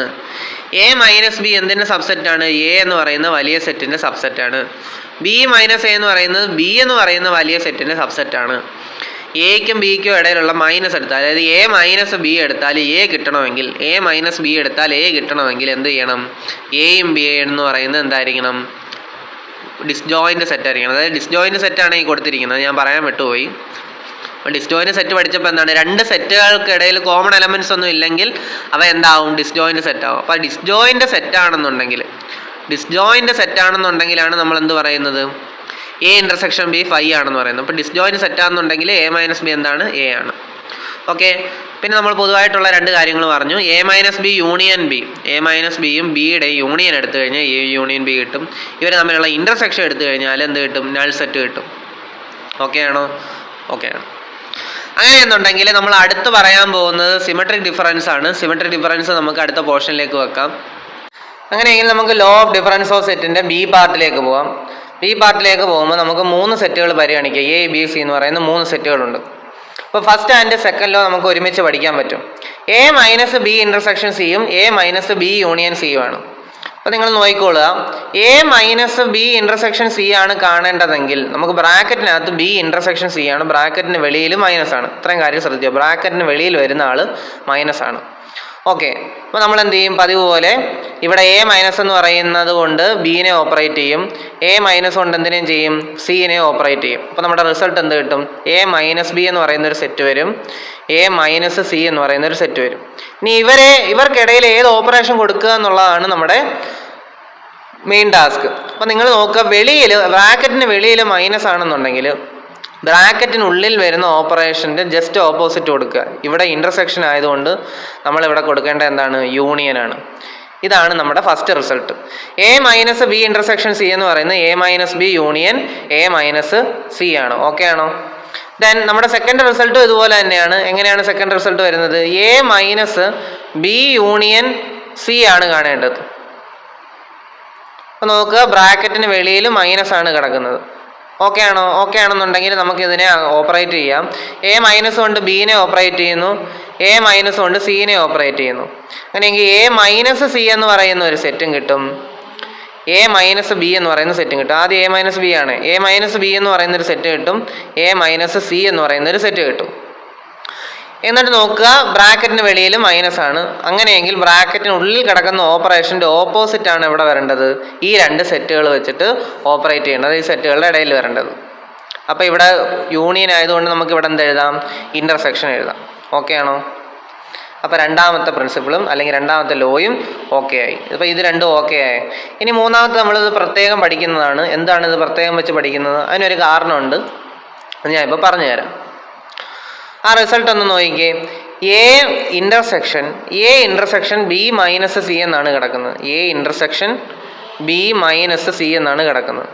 എ മൈനസ് ബി എന്തിൻ്റെ സബ്സെറ്റാണ്? എ എന്ന് പറയുന്ന വലിയ സെറ്റിൻ്റെ സബ്സെറ്റാണ്. ബി മൈനസ് എ എന്ന് പറയുന്നത് ബി എന്ന് പറയുന്ന വലിയ സെറ്റിൻ്റെ സബ്സെറ്റാണ്. എക്കും ബിക്കും ഇടയിലുള്ള മൈനസ് എടുത്താൽ, അതായത് എ മൈനസ് ബി എടുത്താൽ എ കിട്ടണമെങ്കിൽ, എന്ത് ചെയ്യണം? എയും ബി എന്ന് പറയുന്നത് എന്തായിരിക്കണം? ഡിസ്ജോയിൻ്റ് സെറ്റ് ആയിരിക്കണം. അതായത് ഡിസ്ജോയിൻ്റ് സെറ്റാണ് ഈ കൊടുത്തിരിക്കുന്നത്, ഞാൻ പറയാൻ വിട്ടുപോയി. ഡിസ്ജോയിൻ്റ് സെറ്റ് പഠിച്ചപ്പോൾ എന്താണ്? രണ്ട് സെറ്റുകൾക്കിടയിൽ കോമൺ എലമെൻറ്റ്സ് ഒന്നും ഇല്ലെങ്കിൽ അവ എന്താവും? ഡിസ്ജോയിൻ്റ് സെറ്റാവും. അപ്പോൾ ഡിസ്ജോയിൻ്റ് സെറ്റാണെന്നുണ്ടെങ്കിലാണ് നമ്മൾ എന്ത് പറയുന്നത്? എ ഇൻ്റർസെക്ഷൻ ബി ഫൈ ആണെന്ന് പറയുന്നത്. അപ്പോൾ ഡിസ്ജോയിൻ്റ് സെറ്റാണെന്നുണ്ടെങ്കിൽ എ മൈനസ് ബി എന്താണ്? എ ആണ്. ഓക്കെ, പിന്നെ നമ്മൾ പൊതുവായിട്ടുള്ള രണ്ട് കാര്യങ്ങൾ പറഞ്ഞു. A minus B union B, A minus ബിയും ബിയുടെ യൂണിയൻ എടുത്തു കഴിഞ്ഞാൽ എ യൂണിയൻ ബി കിട്ടും. ഇവർ തമ്മിലുള്ള ഇൻ്റർസെക്ഷൻ എടുത്തു കഴിഞ്ഞാൽ എന്ത് കിട്ടും? നൾ സെറ്റ് കിട്ടും. ഓക്കെ ആണോ? ഓക്കെ ആണ്. അങ്ങനെയെന്നുണ്ടെങ്കിൽ നമ്മൾ അടുത്ത് പറയാൻ പോകുന്നത് സിമെട്രിക് ഡിഫറൻസ് ആണ്. സിമെട്രിക് ഡിഫറൻസ് നമുക്ക് അടുത്ത പോർഷനിലേക്ക് വെക്കാം. അങ്ങനെയെങ്കിൽ നമുക്ക് ലോ ഓഫ് ഡിഫറൻസ് ഓഫ് സെറ്റിൻ്റെ ബി പാർട്ടിലേക്ക് പോകാം. ബി പാർട്ടിലേക്ക് പോകുമ്പോൾ നമുക്ക് 3 സെറ്റുകൾ പരിഗണിക്കുക. എ ബി സി എന്ന് പറയുന്ന 3 സെറ്റുകളുണ്ട്. അപ്പോൾ ഫസ്റ്റ് ആൻഡ് സെക്കൻഡ് ലോ നമുക്ക് ഒരുമിച്ച് പഠിക്കാൻ പറ്റും. എ മൈനസ് ബി ഇൻ്റർസെക്ഷൻ സിയും എ മൈനസ് ബി യൂണിയൻ സിയും ആണ്. അപ്പോൾ നിങ്ങൾ നോക്കിക്കൊള്ളുക, A minus B intersection C ആണ് കാണേണ്ടതെങ്കിൽ നമുക്ക് ബ്രാക്കറ്റിനകത്ത് ബി ഇൻ്റർസെക്ഷൻ സി ആണ്, ബ്രാക്കറ്റിന് വെളിയിൽ മൈനസ് ആണ്. ഇത്രയും കാര്യം ശ്രദ്ധിക്കുക. ബ്രാക്കറ്റിന് വെളിയിൽ വരുന്ന ആൾ മൈനസ് ആണ്. ഓക്കെ, അപ്പോൾ നമ്മൾ എന്ത് ചെയ്യും? പതിവ് പോലെ ഇവിടെ എ മൈനസ് എന്ന് പറയുന്നത് കൊണ്ട് ബീനെ ഓപ്പറേറ്റ് ചെയ്യും, എ മൈനസ് കൊണ്ട് എന്തിനേയും ചെയ്യും? സീനെ ഓപ്പറേറ്റ് ചെയ്യും. അപ്പോൾ നമ്മുടെ റിസൾട്ട് എന്ത് കിട്ടും? എ മൈനസ് ബി എന്ന് പറയുന്ന ഒരു സെറ്റ് വരും, എ മൈനസ് സി എന്ന് പറയുന്ന ഒരു സെറ്റ് വരും. ഇനി ഇവർക്കിടയിൽ ഏത് ഓപ്പറേഷൻ കൊടുക്കുക എന്നുള്ളതാണ് നമ്മുടെ മെയിൻ ടാസ്ക്. അപ്പോൾ നിങ്ങൾ നോക്കുക, വെളിയിൽ ബ്രാക്കറ്റിന് വെളിയിൽ മൈനസ് ആണെന്നുണ്ടെങ്കിൽ ബ്രാക്കറ്റിനുള്ളിൽ വരുന്ന ഓപ്പറേഷൻ്റെ ജസ്റ്റ് ഓപ്പോസിറ്റ് കൊടുക്കുക. ഇവിടെ ഇൻ്റർസെക്ഷൻ ആയതുകൊണ്ട് നമ്മളിവിടെ കൊടുക്കേണ്ട എന്താണ്? യൂണിയനാണ്. ഇതാണ് നമ്മുടെ first result. A minus B intersection C എന്ന് പറയുന്നത് A minus B union A minus C ആണ്. ഓക്കെ ആണോ? ദെൻ നമ്മുടെ സെക്കൻഡ് റിസൾട്ടും ഇതുപോലെ തന്നെയാണ്. എങ്ങനെയാണ് സെക്കൻഡ് റിസൾട്ട് വരുന്നത്? A minus B union C ആണ് കാണേണ്ടത്. അപ്പോൾ നോക്കുക, ബ്രാക്കറ്റിന് വെളിയിൽ മൈനസ് ആണ് കിടക്കുന്നത്. ഓക്കെ ആണോ? ഓക്കെ ആണെന്നുണ്ടെങ്കിൽ നമുക്കിതിനെ ഓപ്പറേറ്റ് ചെയ്യാം. എ മൈനസ് കൊണ്ട് ബീനെ ഓപ്പറേറ്റ് ചെയ്യുന്നു, എ മൈനസ് കൊണ്ട് സീനെ ഓപ്പറേറ്റ് ചെയ്യുന്നു. അങ്ങനെയെങ്കിൽ എ മൈനസ് സി എന്ന് പറയുന്ന ഒരു സെറ്റും കിട്ടും, എ മൈനസ് ബി എന്ന് പറയുന്ന സെറ്റും കിട്ടും. ആദ്യം എ മൈനസ് ബി ആണ്. എ മൈനസ് ബി എന്ന് പറയുന്നൊരു സെറ്റ് കിട്ടും, എ മൈനസ് സി എന്ന് പറയുന്നൊരു സെറ്റ് കിട്ടും. എന്നിട്ട് നോക്കുക, ബ്രാക്കറ്റിന് വെളിയിൽ മൈനസ് ആണ്. അങ്ങനെയെങ്കിൽ ബ്രാക്കറ്റിനുള്ളിൽ കിടക്കുന്ന ഓപ്പറേഷൻ്റെ ഓപ്പോസിറ്റ് ആണ് ഇവിടെ വരേണ്ടത്. ഈ രണ്ട് സെറ്റുകൾ വെച്ചിട്ട് ഓപ്പറേറ്റ് ചെയ്യേണ്ടത് ഈ സെറ്റുകളുടെ ഇടയിൽ വരേണ്ടത്. അപ്പോൾ ഇവിടെ യൂണിയൻ ആയതുകൊണ്ട് നമുക്ക് ഇവിടെ എന്ത് എഴുതാം? ഇൻ്റർസെക്ഷൻ എഴുതാം. ഓക്കെ ആണോ? അപ്പോൾ രണ്ടാമത്തെ പ്രിൻസിപ്പിളും അല്ലെങ്കിൽ രണ്ടാമത്തെ ലോയും ഓക്കെ ആയി. ഇപ്പോൾ ഇത് രണ്ടും ഓക്കെ ആയി. ഇനി മൂന്നാമത്തെ നമ്മളിത് പ്രത്യേകം പഠിക്കുന്നതാണ്. എന്താണ് ഇത് പ്രത്യേകം വെച്ച് പഠിക്കുന്നത്? അതിനൊരു കാരണമുണ്ട്, അത് ഞാൻ ഇപ്പോൾ പറഞ്ഞുതരാം. ആ റിസൾട്ട് ഒന്ന് നോക്കിക്കേ. A intersection B minus C എന്നാണ് കിടക്കുന്നത്. A intersection B minus C എന്നാണ് കിടക്കുന്നത്.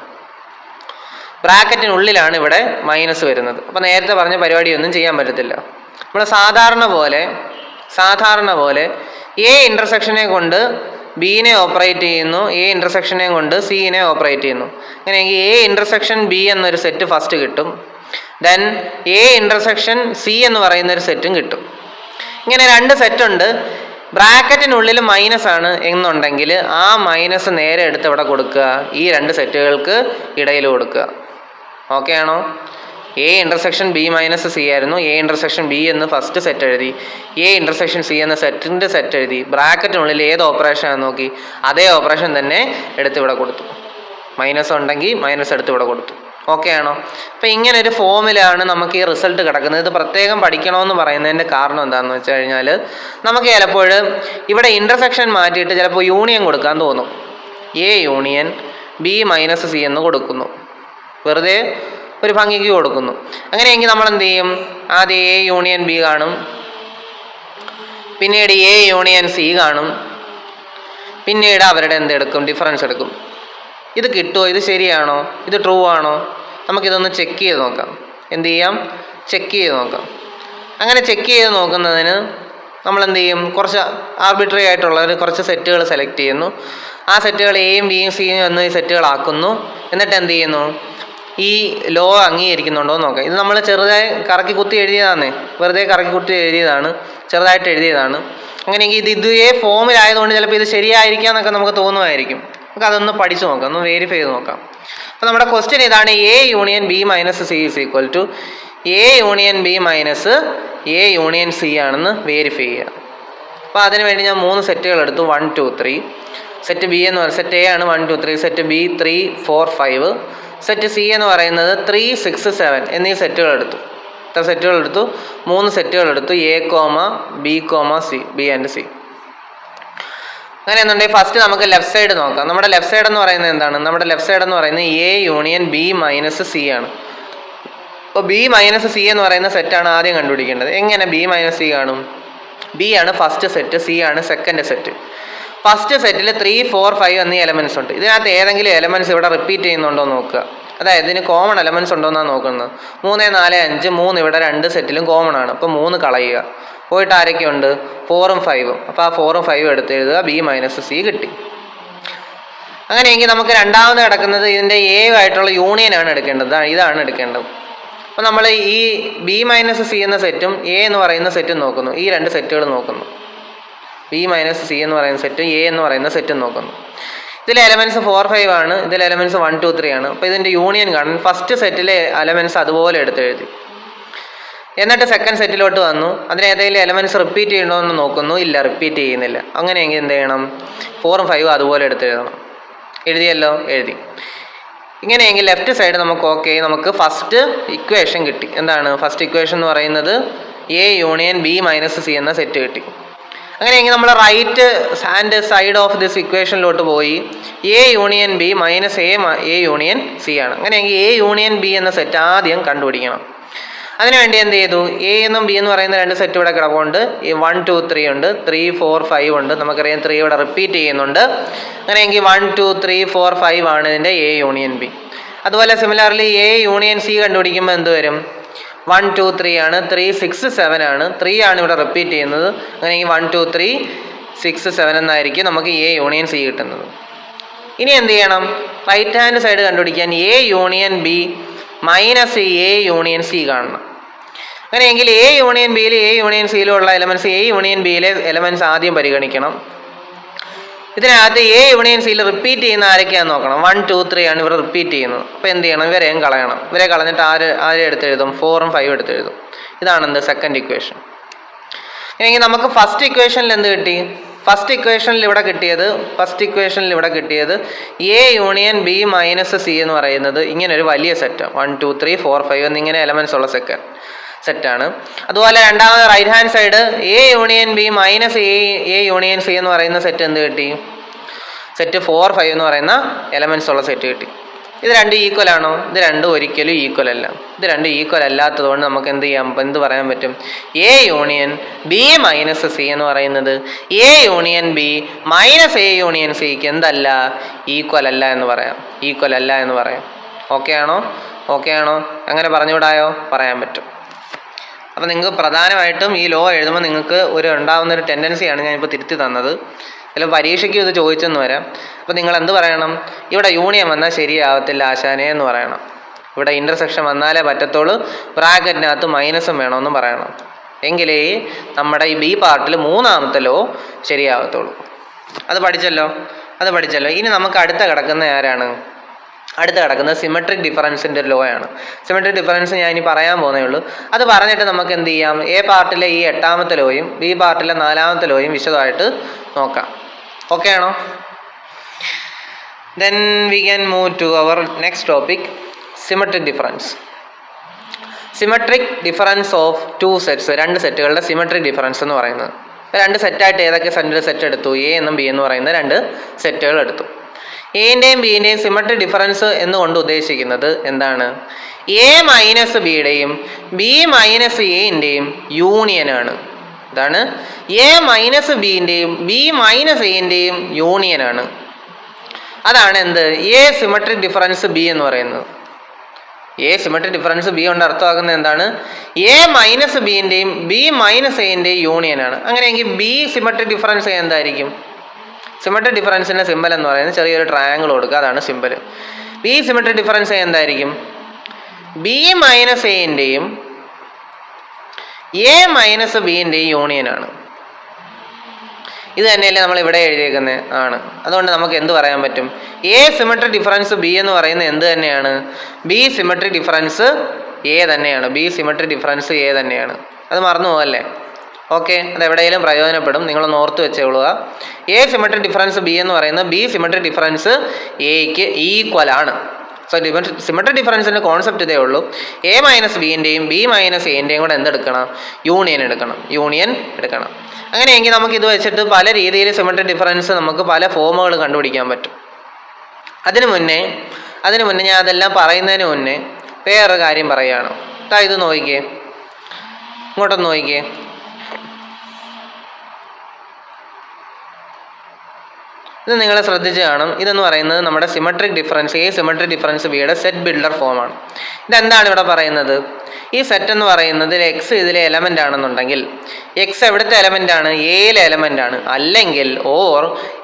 ബ്രാക്കറ്റിനുള്ളിലാണ് ഇവിടെ മൈനസ് വരുന്നത്. അപ്പോൾ നേരത്തെ പറഞ്ഞ പരിപാടിയൊന്നും ചെയ്യാൻ പറ്റത്തില്ല. നമ്മൾ സാധാരണ പോലെ എ ഇൻ്റർസെക്ഷനെ കൊണ്ട് ബീനെ ഓപ്പറേറ്റ് ചെയ്യുന്നു, എ ഇൻ്റർസെക്ഷനെ കൊണ്ട് സീനെ ഓപ്പറേറ്റ് ചെയ്യുന്നു. അങ്ങനെയെങ്കിൽ എ ഇൻ്റർസെക്ഷൻ ബി എന്നൊരു സെറ്റ് ഫസ്റ്റ് കിട്ടും, ദെൻ എ ഇൻ്റർസെക്ഷൻ സി എന്ന് പറയുന്നൊരു സെറ്റും കിട്ടും. ഇങ്ങനെ രണ്ട് സെറ്റുണ്ട്. ബ്രാക്കറ്റിനുള്ളിൽ മൈനസ് ആണ് എന്നുണ്ടെങ്കിൽ ആ മൈനസ് നേരെ എടുത്ത് ഇവിടെ കൊടുക്കുക, ഈ രണ്ട് സെറ്റുകൾക്ക് ഇടയിൽ കൊടുക്കുക. ഓക്കെ ആണോ? A intersection B minus C ആയിരുന്നു, എ ഇൻ്റർസെക്ഷൻ ബി എന്ന് ഫസ്റ്റ് സെറ്റ് എഴുതി, എ ഇൻ്റർസെക്ഷൻ സി എന്ന സെറ്റിൻ്റെ സെറ്റ് എഴുതി. ബ്രാക്കറ്റിനുള്ളിൽ ഏത് ഓപ്പറേഷൻ ആണെന്ന് നോക്കി, അതേ ഓപ്പറേഷൻ തന്നെ എടുത്ത് ഇവിടെ കൊടുത്തു. മൈനസ് ഉണ്ടെങ്കിൽ മൈനസ് എടുത്ത് ഇവിടെ കൊടുത്തു. ഓക്കെ ആണോ? അപ്പോൾ ഇങ്ങനെ ഒരു ഫോമിലാണ് നമുക്ക് ഈ റിസൾട്ട് കിടക്കുന്നത്. ഇത് പ്രത്യേകം പഠിക്കണമെന്ന് പറയുന്നതിൻ്റെ കാരണം എന്താണെന്ന് വെച്ച് കഴിഞ്ഞാൽ, നമുക്ക് ചിലപ്പോൾ ഇവിടെ ഇൻ്റർസെക്ഷൻ മാറ്റിയിട്ട് ചിലപ്പോൾ യൂണിയൻ കൊടുക്കാൻ തോന്നും. A union B minus C എന്ന് കൊടുക്കുന്നു, വെറുതെ ഒരു ഭംഗിക്ക് കൊടുക്കുന്നു. അങ്ങനെയെങ്കിൽ നമ്മൾ എന്ത് ചെയ്യും? ആദ്യം എ യൂണിയൻ ബി കാണും, പിന്നീട് എ യൂണിയൻ സി കാണും, പിന്നീട് അവരുടെ എന്തെടുക്കും? ഡിഫറൻസ് എടുക്കും. ഇത് കിട്ടുമോ? ഇത് ശരിയാണോ? ഇത് ട്രൂ ആണോ? നമുക്കിതൊന്ന് ചെക്ക് ചെയ്ത് നോക്കാം. എന്ത് ചെയ്യാം? ചെക്ക് ചെയ്ത് നോക്കാം. അങ്ങനെ ചെക്ക് ചെയ്ത് നോക്കുന്നതിന് നമ്മൾ എന്ത് ചെയ്യും? കുറച്ച് ആർബിട്രറി ആയിട്ടുള്ള കുറച്ച് സെറ്റുകൾ സെലക്ട് ചെയ്യുന്നു. ആ സെറ്റുകൾ എയും ബിയും സിയും എന്ന സെറ്റുകളാക്കുന്നു. എന്നിട്ട് എന്ത് ചെയ്യുന്നു? ഈ ലോ അംഗീകരിക്കുന്നുണ്ടോ എന്ന് നോക്കാം. ഇത് നമ്മൾ ചെറുതായി കറക്കി കുത്തി എഴുതിയതാണ്, വെറുതെ കറക്കി കുത്തി എഴുതിയതാണ്, ചെറുതായിട്ട് എഴുതിയതാണ്. അങ്ങനെയെങ്കിൽ ഇതേ ഫോമിലായതുകൊണ്ട് ചിലപ്പോൾ ഇത് ശരിയായിരിക്കാം എന്നൊക്കെ നമുക്ക് തോന്നുമായിരിക്കും. നമുക്ക് അതൊന്ന് പഠിച്ചു നോക്കാം, ഒന്ന് വെരിഫൈ ചെയ്ത് നോക്കാം. അപ്പോൾ നമ്മുടെ ക്വസ്റ്റ്യൻ ഇതാണ്: A union B minus C is equal to A union B minus A union C ആണെന്ന് വെരിഫൈ ചെയ്യുക. അപ്പോൾ അതിനുവേണ്ടി ഞാൻ 3 സെറ്റുകൾ എടുത്തു. 1 2 3. സെറ്റ് ബി എന്ന് പറയുന്നത് സെറ്റ് എ ആണ് 1 2 3, സെറ്റ് ബി 3 4 5, സെറ്റ് സി എന്ന് പറയുന്നത് 3 6 7 എന്നീ സെറ്റുകൾ എടുത്തു. എത്ര സെറ്റുകൾ എടുത്തു? 3 സെറ്റുകൾ എടുത്തു. A comma B comma C, B and C. അങ്ങനെ എന്നുണ്ടെങ്കിൽ ഫസ്റ്റ് നമുക്ക് ലെഫ്റ്റ് സൈഡ് നോക്കാം. നമ്മുടെ ലെഫ്റ്റ് സൈഡ് എന്ന് പറയുന്നത് എന്താണ്? നമ്മുടെ ലെഫ്റ്റ് സൈഡ് എന്ന് പറയുന്നത് A union B minus C ആണ്. അപ്പോൾ ബി മൈനസ് സി എന്ന് പറയുന്ന സെറ്റാണ് ആദ്യം കണ്ടുപിടിക്കേണ്ടത്. എങ്ങനെ ബി മൈനസ് സി കാണും? ബി ആണ് ഫസ്റ്റ് സെറ്റ്, സി ആണ് സെക്കൻഡ് സെറ്റ്. ഫസ്റ്റ് സെറ്റിൽ 3 4 5 എന്നീ എലമെൻറ്റ്സ് ഉണ്ട്. ഇതിനകത്ത് ഏതെങ്കിലും എലമെൻറ്റ്സ് ഇവിടെ റിപ്പീറ്റ് ചെയ്യുന്നുണ്ടോ നോക്കുക. അതായത് ഇതിന് കോമൺ എലമെൻറ്റ്സ് ഉണ്ടോ എന്നാണ് നോക്കുന്നത്. 3 4 5 3 ഇവിടെ 2 സെറ്റിലും കോമൺ ആണ്. അപ്പോൾ 3 കളയുക. പോയിട്ട് ആരൊക്കെ ഉണ്ട്? 4ഉം 5ഉം. അപ്പോൾ ആ 4ഉം 5ഉം എടുത്ത് എഴുതുക. ബി മൈനസ് സി കിട്ടി. അങ്ങനെയെങ്കിൽ നമുക്ക് രണ്ടാമത് കിടക്കുന്നത് ഇതിൻ്റെ എ ആയിട്ടുള്ള യൂണിയനാണ് എടുക്കേണ്ടത്. ഇതാണ് എടുക്കേണ്ടത്. അപ്പോൾ നമ്മൾ ഈ ബി മൈനസ് സി എന്ന സെറ്റും എ എന്ന് പറയുന്ന സെറ്റും നോക്കുന്നു. ഈ 2 സെറ്റുകൾ നോക്കുന്നു. ബി മൈനസ് സി എന്ന് പറയുന്ന സെറ്റും എ എന്ന് പറയുന്ന സെറ്റും നോക്കുന്നു. ഇതിലെ എലമെൻറ്റ്സ് 4 5 ആണ്, ഇതിലെ എലമെൻറ്റ്സ് 1 2 3 ആണ്. അപ്പോൾ ഇതിൻ്റെ യൂണിയൻ കാണാൻ ഫസ്റ്റ് സെറ്റിലെ എലമെൻറ്റ്സ് അതുപോലെ എടുത്ത് എഴുതി. എന്നിട്ട് സെക്കൻഡ് സെറ്റിലോട്ട് വന്നു. അതിന് ഏതെങ്കിലും എലമെൻറ്റ്സ് റിപ്പീറ്റ് ചെയ്യണോ എന്ന് നോക്കുന്നു. ഇല്ല, റിപ്പീറ്റ് ചെയ്യുന്നില്ല. അങ്ങനെയെങ്കിൽ എന്ത് ചെയ്യണം? 4ഉം 5ഉം അതുപോലെ എടുത്തെഴുതണം. എഴുതിയല്ലോ? എഴുതി. ഇങ്ങനെയെങ്കിൽ ലെഫ്റ്റ് സൈഡ് നമുക്ക് ഓക്കെ. നമുക്ക് ഫസ്റ്റ് ഇക്വേഷൻ കിട്ടി. എന്താണ് ഫസ്റ്റ് ഇക്വേഷൻ എന്ന് പറയുന്നത്? A union B minus C എന്ന സെറ്റ് കിട്ടി. അങ്ങനെയെങ്കിൽ നമ്മൾ right hand side of this ഇക്വേഷനിലോട്ട് പോയി A union B minus A union C ആണ്. അങ്ങനെയെങ്കിൽ എ യൂണിയൻ ബി എന്ന സെറ്റ് ആദ്യം കണ്ടുപിടിക്കണം. അതിനുവേണ്ടി എന്ത് ചെയ്തു? എ എന്നും ബി എന്ന് പറയുന്ന രണ്ട് സെറ്റ് ഇവിടെ കിടപ്പുണ്ട്. ഈ 1 2 3 ഉണ്ട്, 3 4 5 ഉണ്ട്. നമുക്കറിയാം 3 ഇവിടെ റിപ്പീറ്റ് ചെയ്യുന്നുണ്ട്. അങ്ങനെയെങ്കിൽ 1 2 3 4 5 ആണ് ഇതിൻ്റെ എ യൂണിയൻ ബി. അതുപോലെ സിമിലർലി എ യൂണിയൻ സി കണ്ടുപിടിക്കുമ്പോൾ എന്ത് വരും? 1 2 3 ആണ്, 3 6 7 ആണ്, 3 ആണ് ഇവിടെ റിപ്പീറ്റ് ചെയ്യുന്നത്. അങ്ങനെയെങ്കിൽ 1 2 3 6 7 എന്നായിരിക്കും നമുക്ക് എ യൂണിയൻ സി കിട്ടുന്നത്. ഇനി എന്ത് ചെയ്യണം? റൈറ്റ് ഹാൻഡ് സൈഡ് കണ്ടുപിടിക്കാൻ A union B minus A union C കാണണം. അങ്ങനെയെങ്കിൽ എ യൂണിയൻ ബിയിൽ എ യൂണിയൻ സിയിലുള്ള എലമെൻറ്റ്സ് എ യൂണിയൻ ബിയിലെ എലമെൻറ്റ്സ് ആദ്യം പരിഗണിക്കണം. ഇതിനകത്ത് എ യൂണിയൻ സിയിൽ റിപ്പീറ്റ് ചെയ്യുന്ന ആരൊക്കെയാണെന്ന് നോക്കണം. 1 2 3 ആണ് ഇവിടെ റിപ്പീറ്റ് ചെയ്യുന്നത്. അപ്പോൾ എന്ത് ചെയ്യണം? ഇവരെയും കളയണം. ഇവരെ കളഞ്ഞിട്ട് ആരെ എടുത്തെഴുതും? 4ഉം 5ഉം എടുത്തെഴുതും. ഇതാണ് എന്ത്? Second equation. അല്ലെങ്കിൽ നമുക്ക് ഫസ്റ്റ് ഇക്വേഷനിൽ എന്ത് കിട്ടി? ഫസ്റ്റ് ഇക്വേഷനിൽ ഇവിടെ കിട്ടിയത് A union B minus C എന്ന് പറയുന്നത് ഇങ്ങനൊരു വലിയ സെറ്റ് 1 2 3 4 5 എന്നിങ്ങനെ എലമെൻറ്റ്സ് ഉള്ള സെറ്റാണ്. അതുപോലെ രണ്ടാമത് right hand side A union B minus A union C എന്ന് പറയുന്ന സെറ്റ് എന്ത് കിട്ടി? സെറ്റ് 4 5 എന്ന് പറയുന്ന എലമെൻറ്റ്സ് ഉള്ള സെറ്റ് കിട്ടി. ഇത് രണ്ടും ഈക്വൽ ആണോ? ഇത് രണ്ടും ഒരിക്കലും ഈക്വൽ അല്ല. ഇത് രണ്ടും ഈക്വൽ അല്ലാത്തത് കൊണ്ട് നമുക്ക് എന്ത് പറയാൻ പറ്റും? A union B minus C എന്ന് പറയുന്നത് A union B minus A union സിക്ക് എന്തല്ല? ഈക്വൽ അല്ല എന്ന് പറയാം. ഓക്കെ ആണോ? അങ്ങനെ പറഞ്ഞുകൂടായോ? പറയാൻ പറ്റും. അപ്പോൾ നിങ്ങൾക്ക് പ്രധാനമായിട്ടും ഈ ലോ എഴുതുമ്പോൾ നിങ്ങൾക്ക് ഉണ്ടാകുന്നൊരു ടെൻഡൻസിയാണ് ഞാനിപ്പോൾ തിരുത്തി തന്നത്. ചില പരീക്ഷയ്ക്കും ഇത് ചോദിച്ചെന്ന് വരാം. അപ്പോൾ നിങ്ങൾ എന്ത് പറയണം? ഇവിടെ യൂണിയൻ വന്നാൽ ശരിയാവത്തില്ല ആശാനെ എന്ന് പറയണം. ഇവിടെ ഇൻ്റർസെക്ഷൻ വന്നാലേ പറ്റത്തുള്ളൂ. ബ്രാക്കറ്റിനകത്ത് മൈനസും വേണമെന്ന് പറയണം. എങ്കിലേ നമ്മുടെ ഈ ബി പാർട്ടിൽ മൂന്നാമത്തെ ലോ ശരിയാവത്തുള്ളൂ. അത് പഠിച്ചല്ലോ. ഇനി നമുക്ക് അടുത്ത കിടക്കുന്ന സിമെട്രിക് ഡിഫറൻസിൻ്റെ ലോ ആണ്. സിമെട്രിക് ഡിഫറൻസ് ഞാൻ ഇനി പറയാൻ പോകുന്നേ ഉള്ളൂ. അത് പറഞ്ഞിട്ട് നമുക്ക് എന്ത് ചെയ്യാം? എ പാർട്ടിലെ ഈ 8ാമത്തെ ലോയും ബി പാർട്ടിലെ 4ാമത്തെ ലോയും വിശദമായിട്ട് നോക്കാം. ഓക്കെ ആണോ? Then we can move to our next topic, symmetric difference. Symmetric difference of two sets. രണ്ട് സെറ്റുകളുടെ സിമെട്രിക് ഡിഫറൻസ് എന്ന് പറയുന്നത്. രണ്ട് സെറ്റായിട്ട് ഏതൊക്കെ സെറ്റ് എടുത്തു? എ എന്നും ബി എന്ന് പറയുന്ന രണ്ട് സെറ്റുകൾ എടുത്തു. എൻ്റെയും ബിൻ്റെയും സിമെട്രിക് ഡിഫറൻസ് എന്നുകൊണ്ട് ഉദ്ദേശിക്കുന്നത് എന്താണ്? എ മൈനസ് ബിയുടെയും ബി മൈനസ് എൻ്റെയും യൂണിയനാണ്. ഇതാണ് എ മൈനസ് ബിൻ്റെയും ബി മൈനസ് എൻ്റെയും യൂണിയനാണ്. അതാണ് എന്ത്? എ സിമെട്രിക് ഡിഫറൻസ് ബി എന്ന് പറയുന്നത്. എ സിമെട്രിക് ഡിഫറൻസ് ബി കൊണ്ട് അർത്ഥമാക്കുന്നത് എന്താണ്? എ മൈനസ് ബിൻ്റെയും ബി മൈനസ് എൻ്റെയും യൂണിയനാണ്. അങ്ങനെയെങ്കിൽ ബി സിമെട്രിക് ഡിഫറൻസ് എന്തായിരിക്കും? സിമെട്രിക് ഡിഫറൻസിൻ്റെ സിമ്പൽ എന്ന് പറയുന്നത് ചെറിയൊരു ട്രയാങ്കിൾ കൊടുക്കുക. അതാണ് സിമ്പൽ. ബി സിമെട്രിക് ഡിഫറൻസ് എന്തായിരിക്കും? ബി മൈനസ് എൻ്റെയും എ മൈനസ് ബിൻ്റെയും യൂണിയനാണ്. ഇത് തന്നെയല്ലേ നമ്മൾ ഇവിടെ എഴുതിയേക്കുന്നത്? ആണ്. അതുകൊണ്ട് നമുക്ക് എന്ത് പറയാൻ പറ്റും? എ സിമെട്രിക് ഡിഫറൻസ് ബി എന്ന് പറയുന്നത് എന്ത് തന്നെയാണ്? ബി സിമെട്രിക് ഡിഫറൻസ് എ തന്നെയാണ്. അത് മറന്നു പോകല്ലേ? ഓക്കെ, അതെവിടെയെങ്കിലും പ്രയോജനപ്പെടും. നിങ്ങളൊന്ന് ഓർത്ത് വെച്ചോളുക. എ സിമെട്രിക് ഡിഫറൻസ് ബി എന്ന് പറയുന്നത് ബി സിമെട്രിക് ഡിഫറൻസ് എക്ക് ഈക്വൽ ആണ്. സോ സിമെട്രിക് ഡിഫറൻസിൻ്റെ കോൺസെപ്റ്റ് ഇതേ ഉള്ളൂ. എ മൈനസ് ബിൻ്റെയും ബി മൈനസ് എൻ്റെയും കൂടെ എന്തെടുക്കണം? യൂണിയൻ എടുക്കണം. അങ്ങനെയെങ്കിൽ നമുക്കിത് വെച്ചിട്ട് പല രീതിയിൽ സിമെട്രിക് ഡിഫറൻസ് നമുക്ക് പല ഫോമുകൾ കണ്ടുപിടിക്കാൻ പറ്റും. അതിനു മുന്നേ ഞാൻ അതെല്ലാം പറയുന്നതിന് മുന്നേ വേറൊരു കാര്യം പറയുകയാണ്. ഇത് നോക്കിക്കേ, ഇങ്ങോട്ടൊന്ന് നോക്കിക്കേ. ഇത് നിങ്ങൾ ശ്രദ്ധിച്ച് കാണും. ഇതെന്ന് പറയുന്നത് നമ്മുടെ symmetric difference A symmetric difference ബിയുടെ സെറ്റ് ബിൽഡർ ഫോമാണ്. ഇതെന്താണ് ഇവിടെ പറയുന്നത്? ഈ സെറ്റ് എന്ന് പറയുന്നത് എക്സ് ഇതിലെ എലമെൻ്റ് ആണെന്നുണ്ടെങ്കിൽ എക്സ് എവിടുത്തെ എലമെൻ്റ് ആണ്? എയിലെ എലമെൻ്റ് ആണ്. അല്ലെങ്കിൽ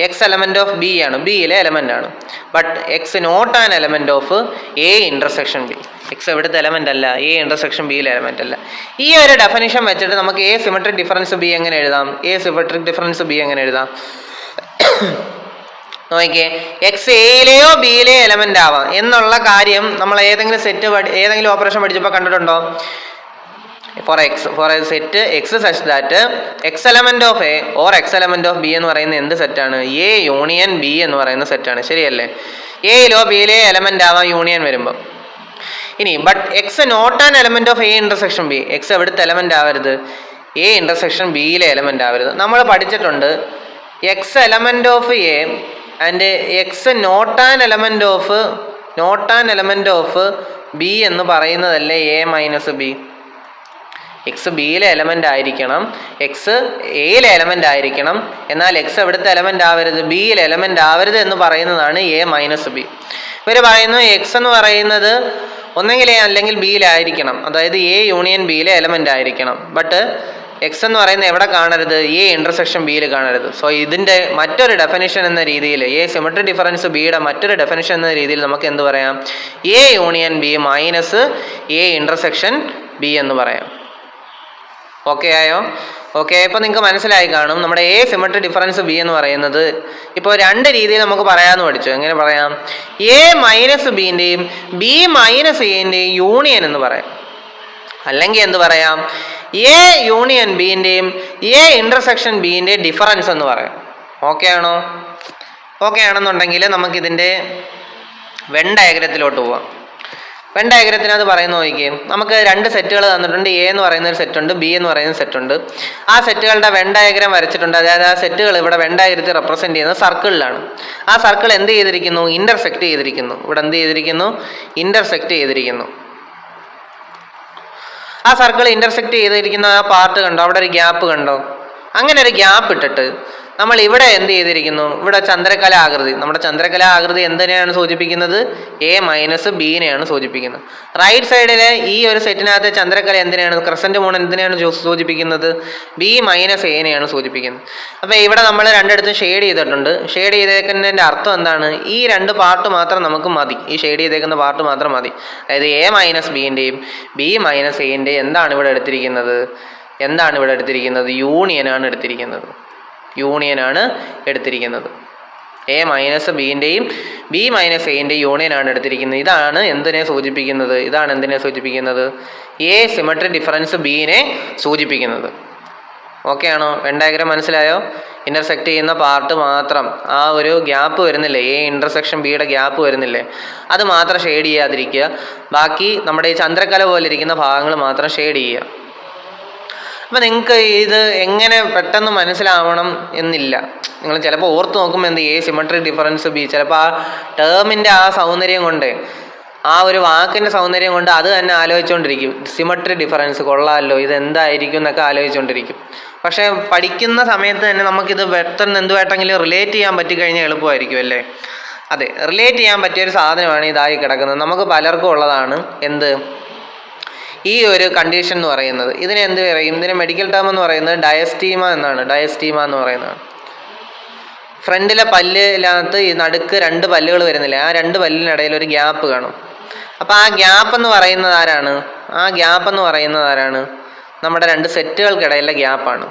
എക്സ് എലമെൻ്റ് ഓഫ് ബി ആണ്, ബിയിലെ എലമെൻ്റ് ആണ്. But X not an element of A intersection B. X എവിടുത്തെ എലമെൻ്റ് അല്ല, എ ഇൻ്റർസെക്ഷൻ ബിയിലെ എലമെൻ്റ് അല്ല. ഈ ഒരു ഡെഫിനിഷൻ വെച്ചിട്ട് നമുക്ക് എ സിമെട്രിക് ഡിഫറൻസ് ബി എങ്ങനെ എഴുതാം? നോക്കിയേ, എക്സ് എയിലെയോ ബിയിലെയോ എലമെൻ്റ് ആവാം എന്നുള്ള കാര്യം നമ്മൾ ഏതെങ്കിലും ഓപ്പറേഷൻ പഠിച്ചപ്പോൾ കണ്ടിട്ടുണ്ടോ? For a set X such that X element of A or X element of B എന്ന് പറയുന്ന എന്ത് സെറ്റാണ്? എ യൂണിയൻ ബി എന്ന് പറയുന്ന സെറ്റാണ്. ശരിയല്ലേ? എയിലോ ബിയിലെ എലമെന്റ് ആവാം യൂണിയൻ വരുമ്പോൾ. ഇനി but X not an element of A intersection B. X എവിടുത്തെ എലമെന്റ് ആവരുത്? എ ഇന്റർസെക്ഷൻ ബിയിലെ എലമെന്റ് ആവരുത്. നമ്മൾ പഠിച്ചിട്ടുണ്ട് X element of A and X not an element of B എന്ന് പറയുന്നതല്ലേ എ മൈനസ് ബി. എക്സ് ബിയിലെ എലമെന്റ് ആയിരിക്കണം, എക്സ് എയിലെ എലമെന്റ് ആയിരിക്കണം, എന്നാൽ എക്സ് എവിടുത്തെ എലമെന്റ് ആവരുത്? ബിയിലെ എലമെന്റ് ആവരുത് എന്ന് പറയുന്നതാണ് എ മൈനസ് ബി. ഇവർ പറയുന്നു എക്സ് എന്ന് പറയുന്നത് ഒന്നെങ്കിൽ എ അല്ലെങ്കിൽ ബിയിലായിരിക്കണം, അതായത് എ യൂണിയൻ ബിയിലെ എലമെന്റ് ആയിരിക്കണം. ബട്ട് എക്സ് എന്ന് പറയുന്നത് എവിടെ കാണരുത്? എ ഇന്റർസെക്ഷൻ ബിയിൽ കാണരുത്. സോ ഇതിൻ്റെ മറ്റൊരു ഡെഫിനിഷൻ എന്ന രീതിയിൽ, എ സിമെട്രി ഡിഫറൻസ് ബിയുടെ മറ്റൊരു ഡെഫിനിഷൻ എന്ന രീതിയിൽ നമുക്ക് എന്ത് പറയാം? A union B minus A intersection B എന്ന് പറയാം. ഓക്കെ ആയോ? ഓക്കെ, ഇപ്പോൾ നിങ്ങൾക്ക് മനസ്സിലായി കാണും നമ്മുടെ എ സിമെട്രി ഡിഫറൻസ് ബി എന്ന് പറയുന്നത്. ഇപ്പോൾ രണ്ട് രീതിയിൽ നമുക്ക് പറയാമെന്ന് പഠിച്ചു. എങ്ങനെ പറയാം? എ മൈനസ് ബിൻ്റെയും ബി മൈനസ് എൻ്റെയും യൂണിയൻ എന്ന് പറയാം. അല്ലെങ്കിൽ എന്ത് പറയാം? എ യൂണിയൻ ബിൻ്റെയും എ ഇന്റർസെക്ഷൻ ബിൻ്റെയും ഡിഫറൻസ് എന്ന് പറയാം. ഓക്കെ ആണോ? ഓക്കെ ആണെന്നുണ്ടെങ്കിൽ നമുക്കിതിൻ്റെ വെൻ ഡയഗ്രത്തിലോട്ട് പോവാം. വെൻ ഡയഗ്രത്തിനകത്ത് പറയുന്ന നോക്കിക്കേ, നമുക്ക് രണ്ട് സെറ്റുകൾ തന്നിട്ടുണ്ട്. എ എന്ന് പറയുന്ന ഒരു സെറ്റുണ്ട്, ബി എന്ന് പറയുന്ന സെറ്റുണ്ട്. ആ സെറ്റുകളുടെ വെൻ ഡയഗ്രം വരച്ചിട്ടുണ്ട്. അതായത് ആ സെറ്റുകൾ ഇവിടെ വെൻ ഡയഗ്രത്തിൽ റെപ്രസെൻറ്റ് ചെയ്യുന്നത് സർക്കിളിലാണ്. ആ സർക്കിൾ എന്ത് ചെയ്തിരിക്കുന്നു? ഇന്റർസെക്റ്റ് ചെയ്തിരിക്കുന്നു. ഇവിടെ എന്ത് ചെയ്തിരിക്കുന്നു? ഇന്റർസെക്റ്റ് ചെയ്തിരിക്കുന്നു. ആ സർക്കിൾ ഇന്റർസെക്റ്റ് ചെയ്തിരിക്കുന്ന ആ പാർട്ട് കണ്ടോ? അവിടെ ഒരു ഗ്യാപ്പ് കണ്ടോ? അങ്ങനെ ഒരു ഗ്യാപ്പ് ഇട്ടിട്ട് നമ്മൾ ഇവിടെ എന്ത് ചെയ്തിരിക്കുന്നു? ഇവിടെ ചന്ദ്രക്കല ആകൃതി. നമ്മുടെ ചന്ദ്രക്കല ആകൃതി എന്തിനെയാണ് സൂചിപ്പിക്കുന്നത്? എ മൈനസ് ബിനെയാണ് സൂചിപ്പിക്കുന്നത്. റൈറ്റ് സൈഡിലെ ഈ ഒരു സെറ്റിനകത്ത് ചന്ദ്രക്കല എന്തിനാണ്? ക്രസന്റ് മൂൺ എന്തിനാണ് സൂചിപ്പിക്കുന്നത്? ബി മൈനസ് എനെയാണ് സൂചിപ്പിക്കുന്നത്. അപ്പോൾ ഇവിടെ നമ്മൾ രണ്ടിടത്തും ഷെയ്ഡ് ചെയ്തിട്ടുണ്ട്. ഷെയ്ഡ് ചെയ്തേക്കുന്നതിൻ്റെ അർത്ഥം എന്താണ്? ഈ രണ്ട് പാർട്ട് മാത്രം നമുക്ക് മതി. ഈ ഷെയ്ഡ് ചെയ്തേക്കുന്ന പാർട്ട് മാത്രം മതി. അതായത് എ മൈനസ് ബിൻ്റെയും ബി മൈനസ് എൻ്റെയും എന്താണ് ഇവിടെ എടുത്തിരിക്കുന്നത്? യൂണിയനാണ് എടുത്തിരിക്കുന്നത്. എ മൈനസ് ബിൻ്റെയും ബി മൈനസ് എൻ്റെയും യൂണിയനാണ് എടുത്തിരിക്കുന്നത്. ഇതാണ് എന്തിനെ സൂചിപ്പിക്കുന്നത്? എ സിമെട്രി ഡിഫറൻസ് ബിനെ സൂചിപ്പിക്കുന്നത്. ഓക്കെ ആണോ? വെൻ ഡയഗ്രം മനസ്സിലായോ? ഇന്റർസെക്റ്റ് ചെയ്യുന്ന പാർട്ട് മാത്രം, ആ ഒരു ഗ്യാപ്പ് വരുന്നില്ലേ, എ ഇന്റർസെക്ഷൻ ബിയുടെ ഗ്യാപ്പ് വരുന്നില്ലേ, അത് മാത്രം ഷെയ്ഡ് ചെയ്യാതിരിക്കുക. ബാക്കി നമ്മുടെ ഈ ചന്ദ്രക്കല പോലെ ഇരിക്കുന്ന ഭാഗങ്ങൾ മാത്രം ഷെയ്ഡ് ചെയ്യുക. അപ്പം നിങ്ങൾക്ക് ഇത് എങ്ങനെ പെട്ടെന്ന് മനസ്സിലാവണം എന്നില്ല. നിങ്ങൾ ചിലപ്പോൾ ഓർത്ത് നോക്കുമ്പോൾ എന്ത്? എ സിമെട്രി ഡിഫറൻസ് ബി, ചിലപ്പോൾ ആ ടേമിൻ്റെ ആ സൗന്ദര്യം കൊണ്ട്, ആ ഒരു വാക്കിൻ്റെ സൗന്ദര്യം കൊണ്ട് അത് തന്നെ ആലോചിച്ചുകൊണ്ടിരിക്കും. സിമെട്രി ഡിഫറൻസ് കൊള്ളാമല്ലോ, ഇത് എന്തായിരിക്കും എന്നൊക്കെ ആലോചിച്ചുകൊണ്ടിരിക്കും. പക്ഷേ പഠിക്കുന്ന സമയത്ത് തന്നെ നമുക്കിത് പെട്ടെന്ന് എന്തുമായിട്ടെങ്കിലും റിലേറ്റ് ചെയ്യാൻ പറ്റിക്കഴിഞ്ഞാൽ എളുപ്പമായിരിക്കും അല്ലേ? അതെ, റിലേറ്റ് ചെയ്യാൻ പറ്റിയൊരു സാധനമാണ് ഇതായി കിടക്കുന്നത്. നമുക്ക് പലർക്കും ഉള്ളതാണ് എന്ത്? ഈ ഒരു കണ്ടീഷൻ എന്ന് പറയുന്നത്. ഇതിനെ എന്ത് പറയും? ഇതിനെ മെഡിക്കൽ ടേം എന്ന് പറയുന്നത് ഡയസ്റ്റീമ എന്നാണ്. ഡയസ്റ്റീമ എന്ന് പറയുന്നത് ഫ്രണ്ടിലെ പല്ലിനകത്ത് ഈ നടുക്ക് രണ്ട് പല്ലുകൾ വരുന്നില്ല, ആ രണ്ട് പല്ലിനിടയിൽ ഒരു ഗ്യാപ്പ് കാണും. അപ്പോൾ ആ ഗ്യാപ്പ് എന്ന് പറയുന്നത് ആരാണ്? നമ്മുടെ രണ്ട് സെറ്റുകൾക്കിടയിലെ ഗ്യാപ്പാണ്.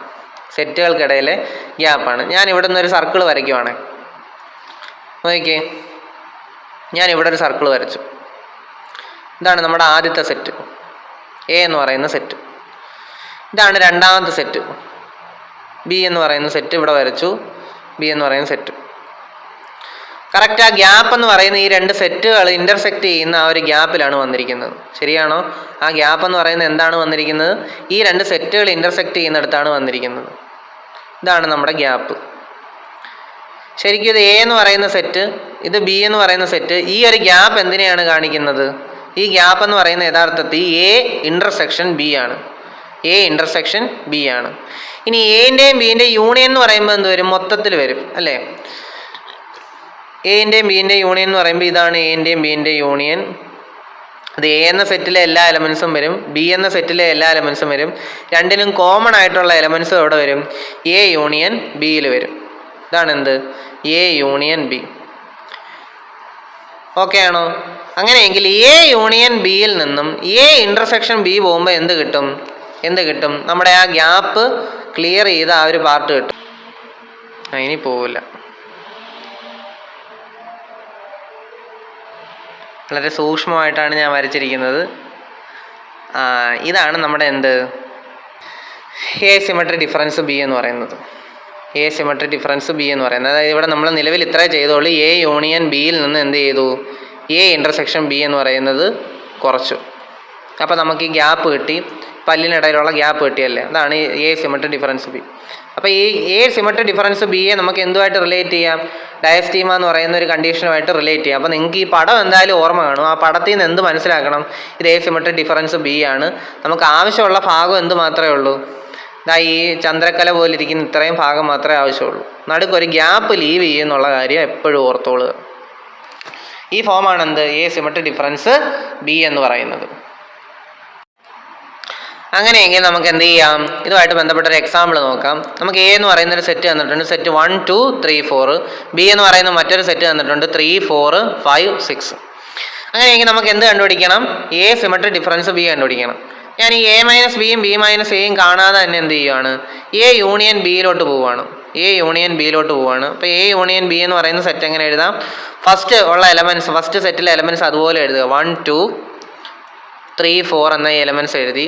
ഞാൻ ഇവിടെ നിന്നൊരു സർക്കിൾ വരയ്ക്കുവാണേ. നോക്കിക്കേ, ഞാൻ ഇവിടെ ഒരു സർക്കിൾ വരച്ചു. ഇതാണ് നമ്മുടെ ആദ്യത്തെ സെറ്റ്, എ എന്ന് പറയുന്ന സെറ്റ്. ഇതാണ് രണ്ടാമത്തെ സെറ്റ്, ബി എന്ന് പറയുന്ന സെറ്റ്. ഇവിടെ വരച്ചു ബി എന്ന് പറയുന്ന സെറ്റ്. കറക്റ്റ് ആ ഗ്യാപ്പ് എന്ന് പറയുന്ന ഈ രണ്ട് സെറ്റുകൾ ഇന്റർസെക്റ്റ് ചെയ്യുന്ന ആ ഒരു ഗ്യാപ്പിലാണ് വന്നിരിക്കുന്നത്. ശരിയാണോ? ആ ഗ്യാപ്പ് എന്ന് പറയുന്നത് എന്താണ് വന്നിരിക്കുന്നത്? ഈ രണ്ട് സെറ്റുകൾ ഇന്റർസെക്റ്റ് ചെയ്യുന്നിടത്താണ് വന്നിരിക്കുന്നത്. ഇതാണ് നമ്മുടെ ഗ്യാപ്പ്. ശരിക്കും ഇത് എ എന്ന് പറയുന്ന സെറ്റ്, ഇത് ബി എന്ന് പറയുന്ന സെറ്റ്. ഈ ഒരു ഗ്യാപ്പ് എന്തിനെയാണ് കാണിക്കുന്നത്? ഈ ഗ്യാപ്പ് എന്ന് പറയുന്ന യഥാർത്ഥത്തിൽ എ ഇന്റർസെക്ഷൻ ബി ആണ്. ഇനി എൻ്റെയും ബിൻ്റെയും യൂണിയൻ എന്ന് പറയുമ്പോൾ എന്ത് വരും? മൊത്തത്തിൽ വരും അല്ലേ? എൻ്റെയും ബിൻ്റെയും യൂണിയൻ എന്ന് പറയുമ്പോൾ ഇതാണ് എൻ്റെയും ബിൻ്റെയും യൂണിയൻ. അത് എ എന്ന സെറ്റിലെ എല്ലാ എലമെൻസും വരും, ബി എന്ന സെറ്റിലെ എല്ലാ എലമെൻസും വരും. രണ്ടിനും കോമൺ ആയിട്ടുള്ള എലമെൻസും എവിടെ വരും? എ യൂണിയൻ ബിയിൽ വരും. ഇതാണ് എന്ത്? A union B. ഓക്കെ ആണോ? അങ്ങനെയെങ്കിൽ എ യൂണിയൻ ബിയിൽ നിന്നും എ ഇന്റർസെക്ഷൻ ബി പോകുമ്പോൾ എന്ത് കിട്ടും? നമ്മുടെ ആ ഗ്യാപ്പ് ക്ലിയർ ചെയ്ത ആ ഒരു പാർട്ട് കിട്ടും. ഇനി പോവില്ല. വളരെ സൂക്ഷ്മമായിട്ടാണ് ഞാൻ വരച്ചിരിക്കുന്നത്. ഇതാണ് നമ്മുടെ എന്ത് എ സിമെട്രി ഡിഫറൻസ് ബി എന്ന് പറയുന്നത്. എ സിമെട്രി ഡിഫറൻസ് ബി എന്ന് പറയുന്നത്, അതായത് ഇവിടെ നമ്മൾ നിലവിൽ ഇത്രേ ചെയ്തോളൂ. എ യൂണിയൻ ബിയിൽ നിന്ന് എന്ത് ചെയ്തു, എ ഇൻ്റർസെക്ഷൻ ബി എന്ന് പറയുന്നത് കുറച്ചു. അപ്പോൾ നമുക്ക് ഈ ഗ്യാപ്പ് കിട്ടി, പല്ലിനിടയിലുള്ള ഗ്യാപ്പ് കിട്ടിയല്ലേ, അതാണ് എ സിമെട്രി ഡിഫറൻസ് ബി. അപ്പോൾ ഈ എ സിമെട്രി ഡിഫറൻസ് ബിയെ നമുക്ക് എന്തുമായിട്ട് റിലേറ്റ് ചെയ്യാം, ഡയസ്റ്റീമ എന്ന് പറയുന്ന ഒരു കണ്ടീഷനുമായിട്ട് റിലേറ്റ് ചെയ്യാം. അപ്പോൾ നിങ്ങൾക്ക് ഈ പടം എന്തായാലും ഓർമ്മ കാണും. ആ പടത്തിൽ നിന്ന് എന്ത് മനസ്സിലാക്കണം, ഇത് എ സിമെട്രി ഡിഫറൻസ് ബി ആണ്. നമുക്ക് ആവശ്യമുള്ള ഭാഗം എന്ത് മാത്രമേ ഉള്ളൂ, ഈ ചന്ദ്രക്കല പോലെ ഇരിക്കുന്ന ഇത്രയും ഭാഗം മാത്രമേ ആവശ്യമുള്ളൂ. നടുക്കൊരു ഗ്യാപ്പ് ലീവ് ചെയ്യുന്നുള്ള കാര്യം എപ്പോഴും ഓർത്തോളുക. ഈ ഫോമാണ് എന്ത് എ സിമെട്രി ഡിഫറൻസ് ബി എന്ന് പറയുന്നത്. അങ്ങനെയെങ്കിൽ നമുക്ക് എന്ത് ചെയ്യാം, ഇതുമായിട്ട് ബന്ധപ്പെട്ട ഒരു എക്സാമ്പിൾ നോക്കാം. നമുക്ക് എ എന്ന് പറയുന്ന ഒരു സെറ്റ് തന്നിട്ടുണ്ട്, സെറ്റ് 1 2 3 4. ബി എന്ന് പറയുന്ന മറ്റൊരു സെറ്റ് തന്നിട്ടുണ്ട് 3 4 5 6. അങ്ങനെയെങ്കിൽ നമുക്ക് എന്ത് കണ്ടുപിടിക്കണം, എ സിമെട്രി ഡിഫറൻസ് ബി കണ്ടുപിടിക്കണം. ഞാൻ ഈ എ മൈനസ് ബിയും ബി മൈനസ് എയും കാണാതെ തന്നെ എന്ത് ചെയ്യുവാണ്, എ യൂണിയൻ ബിയിലോട്ട് പോവുകയാണ്. എ യൂണിയൻ ബിയിലോട്ട് പോവുകയാണ്. അപ്പോൾ എ യൂണിയൻ ബി എന്ന് പറയുന്ന സെറ്റ് എങ്ങനെ എഴുതാം, ഫസ്റ്റ് ഉള്ള എലമെൻറ്റ്സ്, ഫസ്റ്റ് സെറ്റിലെ എലമെൻറ്റ്സ് അതുപോലെ എഴുതുക. 1 2 3 4 എന്ന എലമെൻറ്റ്സ് എഴുതി.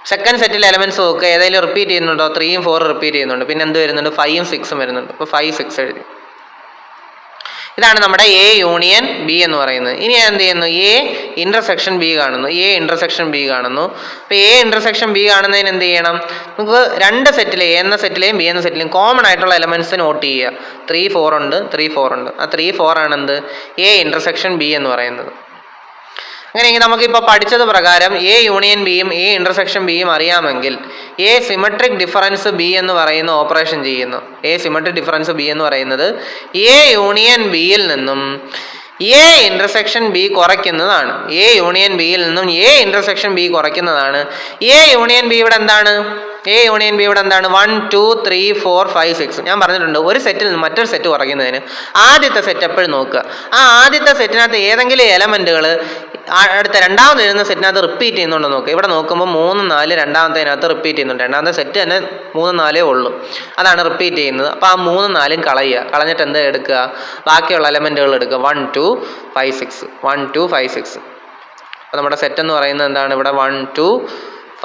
സെക്കൻഡ് സെറ്റിലെ എലമെൻറ്റ്സ് നോക്കുക, ഏതെങ്കിലും റിപ്പീറ്റ് ചെയ്യുന്നുണ്ടോ, 3 4 റിപ്പീറ്റ് ചെയ്യുന്നുണ്ട്. പിന്നെ എന്ത് വരുന്നുണ്ട്, 5 6 വരുന്നുണ്ട്. അപ്പോൾ 5 6 എഴുതി. ഇതാണ് നമ്മുടെ എ യൂണിയൻ ബി എന്ന് പറയുന്നത്. ഇനി ഞാൻ എന്ത് ചെയ്യുന്നു, എ ഇൻ്റർസെക്ഷൻ ബി കാണുന്നു. എ ഇൻ്റർസെക്ഷൻ ബി കാണുന്നു. അപ്പോൾ എ ഇൻ്റർസെക്ഷൻ ബി കാണുന്നതിന് എന്ത് ചെയ്യണം, നമുക്ക് രണ്ട് സെറ്റിലെ എ എന്ന സെറ്റിലെയും ബി എന്ന സെറ്റിലെയും കോമൺ ആയിട്ടുള്ള എലമെൻറ്റ്സ് നോട്ട് ചെയ്യുക. 3 4 ഉണ്ട്, 3 4 ഉണ്ട്. ആ 3 4 ആണ് എന്ത് എ ഇൻ്റർസെക്ഷൻ ബി എന്ന് പറയുന്നത്. അങ്ങനെയെങ്കിൽ നമുക്കിപ്പോൾ പഠിച്ചത് പ്രകാരം എ യൂണിയൻ ബിയും എ ഇൻ്റർസെക്ഷൻ ബിയും അറിയാമെങ്കിൽ എ സിമെട്രിക് ഡിഫറൻസ് ബി എന്ന് പറയുന്ന ഓപ്പറേഷൻ ചെയ്യുന്നു. എ സിമെട്രിക് ഡിഫറൻസ് ബി എന്ന് പറയുന്നത് എ യൂണിയൻ ബിയിൽ നിന്നും എ ഇൻ്റർസെക്ഷൻ ബി കുറയ്ക്കുന്നതാണ്. എ യൂണിയൻ ബിയിൽ നിന്നും എ ഇൻ്റർസെക്ഷൻ ബി കുറയ്ക്കുന്നതാണ്. എ യൂണിയൻ ബി ഇവിടെ എന്താണ്, എ യൂണിയൻ ബി ഇവിടെ എന്താണ്, 1 2 3 4 5 6. ഞാൻ പറഞ്ഞിട്ടുണ്ട്, ഒരു സെറ്റിൽ നിന്ന് മറ്റൊരു സെറ്റ് കുറയ്ക്കുന്നതിന് ആദ്യത്തെ സെറ്റ് എപ്പോഴും നോക്കുക. ആ ആദ്യത്തെ സെറ്റിനകത്ത് ഏതെങ്കിലും എലമെൻറ്റുകൾ അടുത്ത രണ്ടാമത് എഴുതുന്ന സെറ്റിനകത്ത് റിപ്പീറ്റ് ചെയ്യുന്നുണ്ടോ നോക്കുക. ഇവിടെ നോക്കുമ്പോൾ 3 4 രണ്ടാമത്തേനകത്ത് റിപ്പീറ്റ് ചെയ്യുന്നുണ്ട്. രണ്ടാമത്തെ സെറ്റ് തന്നെ 3 4 ഉള്ളൂ, അതാണ് റിപ്പീറ്റ് ചെയ്യുന്നത്. അപ്പോൾ ആ 3 4 കളയുക. കളഞ്ഞിട്ട് എന്താ എടുക്കുക, ബാക്കിയുള്ള എലമെൻറ്റുകൾ എടുക്കുക. 1 2 5 6 1 2 5 6. അപ്പോൾ നമ്മുടെ സെറ്റ് എന്ന് പറയുന്നത് എന്താണ്, ഇവിടെ 1 2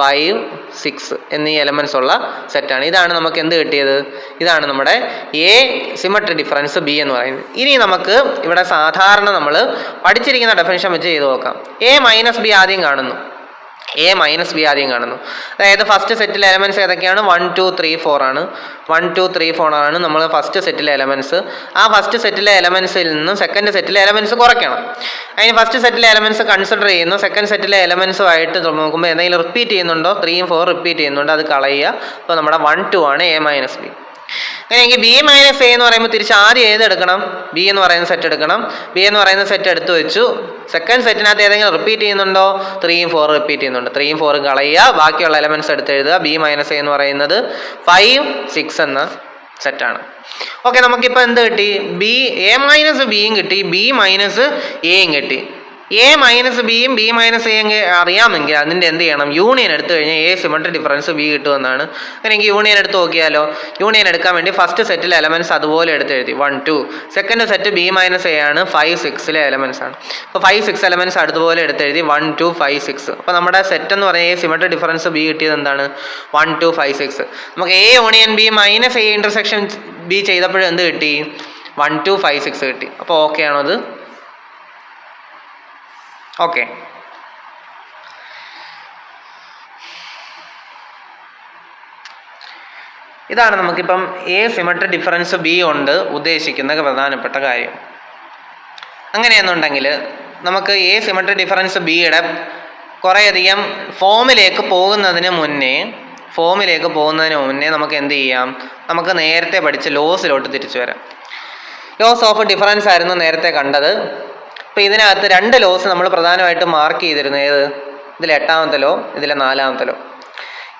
5 6 എന്നീ എലമെൻറ്റ്സ് ഉള്ള സെറ്റാണ്. ഇതാണ് നമുക്ക് എന്ത് കിട്ടിയത്, ഇതാണ് നമ്മുടെ എ സിമെട്രി ഡിഫറൻസ് ബി എന്ന് പറയുന്നത്. ഇനി നമുക്ക് ഇവിടെ സാധാരണ നമ്മൾ പഠിച്ചിരിക്കുന്ന ഡെഫിനിഷൻ വെച്ച് ചെയ്ത് നോക്കാം. എ മൈനസ് ബി ആദ്യം കാണുന്നു. എ മൈനസ് ബി ആദ്യം കാണുന്നു. അതായത് ഫസ്റ്റ് സെറ്റിലെ എലമെൻറ്റ്സ് ഏതൊക്കെയാണ്, 1 2 3 4 ആണ്. 1 2 3 4 ആണ് നമ്മൾ ഫസ്റ്റ് സെറ്റിലെ എലമെൻറ്റ്സ്. ആ ഫസ്റ്റ് സെറ്റിലെ എലമെൻറ്റ്സിൽ നിന്നും സെക്കൻഡ് സെറ്റിലെ എലമെൻറ്റ്സ് കുറയ്ക്കണം. അതിന് ഫസ്റ്റ് സെറ്റിലെ എലമെൻറ്റ്സ് കൺസിഡർ ചെയ്യുന്നു. സെക്കൻഡ് സെറ്റിലെ എലമെൻറ്റ്സുമായിട്ട് നോക്കുമ്പോൾ എന്തെങ്കിലും റിപ്പീറ്റ് ചെയ്യുന്നുണ്ടോ, 3 4 റിപ്പീറ്റ് ചെയ്യുന്നുണ്ടോ, അത് കളയുക. അപ്പോൾ നമ്മുടെ 1 2 ആണ് എ മൈനസ് ബി. അങ്ങനെയെങ്കിൽ ബി മൈനസ് എ എന്ന് പറയുമ്പോൾ തിരിച്ച് ആദ്യം ഏത് എടുക്കണം, ബി എന്ന് പറയുന്ന സെറ്റ് എടുക്കണം. ബി എന്ന് പറയുന്ന സെറ്റ് എടുത്തു വെച്ചു. സെക്കൻഡ് സെറ്റിനകത്ത് ഏതെങ്കിലും റിപ്പീറ്റ് ചെയ്യുന്നുണ്ടോ, 3 4 റിപ്പീറ്റ് ചെയ്യുന്നുണ്ട്. 3 4 കളയുക, ബാക്കിയുള്ള എലമെൻറ്റ്സ് എടുത്ത് എഴുതുക. ബി മൈനസ് എ എന്ന് പറയുന്നത് 5 6 എന്ന സെറ്റാണ്. ഓക്കെ, നമുക്കിപ്പോൾ എന്ത് കിട്ടി, ബി എ മൈനസ് ബിയും കിട്ടി, ബി മൈനസ് എയും കിട്ടി. എ മൈനസ് ബിയും ബി മൈനസ് എയും അറിയാമെങ്കിൽ അതിൻ്റെ എന്ത് ചെയ്യണം, യൂണിയൻ എടുത്തു കഴിഞ്ഞാൽ എ സിമെട്രി ഡിഫറൻസ് ബി കിട്ടുമെന്നാണ്. അങ്ങനെയെങ്കിൽ യൂണിയൻ എടുത്ത് നോക്കിയാലോ. യൂണിയൻ എടുക്കാൻ വേണ്ടി ഫസ്റ്റ് സെറ്റിലെ എലമെൻറ്റ്സ് അതുപോലെ എടുത്ത് എഴുതി 1 2. Second set B minus A ആണ്, 5 6 എലമെൻറ്റ്സ് ആണ്. അപ്പോൾ 5 6 എലമെൻറ്റ്സ് അതുപോലെ എടുത്ത് എഴുതി 1 2 5 6. അപ്പോൾ നമ്മുടെ സെറ്റ് എന്ന് പറഞ്ഞാൽ എ സിമെട്രി ഡിഫറൻസ് ബി കിട്ടിയത് എന്താണ്, 1 2 5 6. നമുക്ക് A union B minus A intersection B ചെയ്തപ്പോഴും എന്ത് കിട്ടി, 1 2 5 6 കിട്ടി. അപ്പോൾ ഓക്കെ ആണോ അത്? ഓക്കെ. ഇതാണ് നമുക്കിപ്പം എ സിമെട്രി ഡിഫറൻസ് ബി കൊണ്ട് ഉദ്ദേശിക്കുന്ന പ്രധാനപ്പെട്ട കാര്യം. അങ്ങനെയെന്നുണ്ടെങ്കിൽ നമുക്ക് എ സിമെട്രി ഡിഫറൻസ് ബിയുടെ കുറേയധികം ഫോമിലേക്ക് പോകുന്നതിന് മുന്നേ നമുക്ക് എന്ത് ചെയ്യാം, നമുക്ക് നേരത്തെ പഠിച്ച ലോസിലോട്ട് തിരിച്ചു വരാം. ലോസ് ഓഫ് ഡിഫറൻസ് ആയിരുന്നു നേരത്തെ കണ്ടത്. അപ്പോൾ ഇതിനകത്ത് 2 ലോസ് നമ്മൾ പ്രധാനമായിട്ട് മാർക്ക് ചെയ്തിരുന്നു. ഏത്, ഇതിലെ 8ാമത്തെ ലോ, ഇതിലെ 4ാമത്തെ ലോ.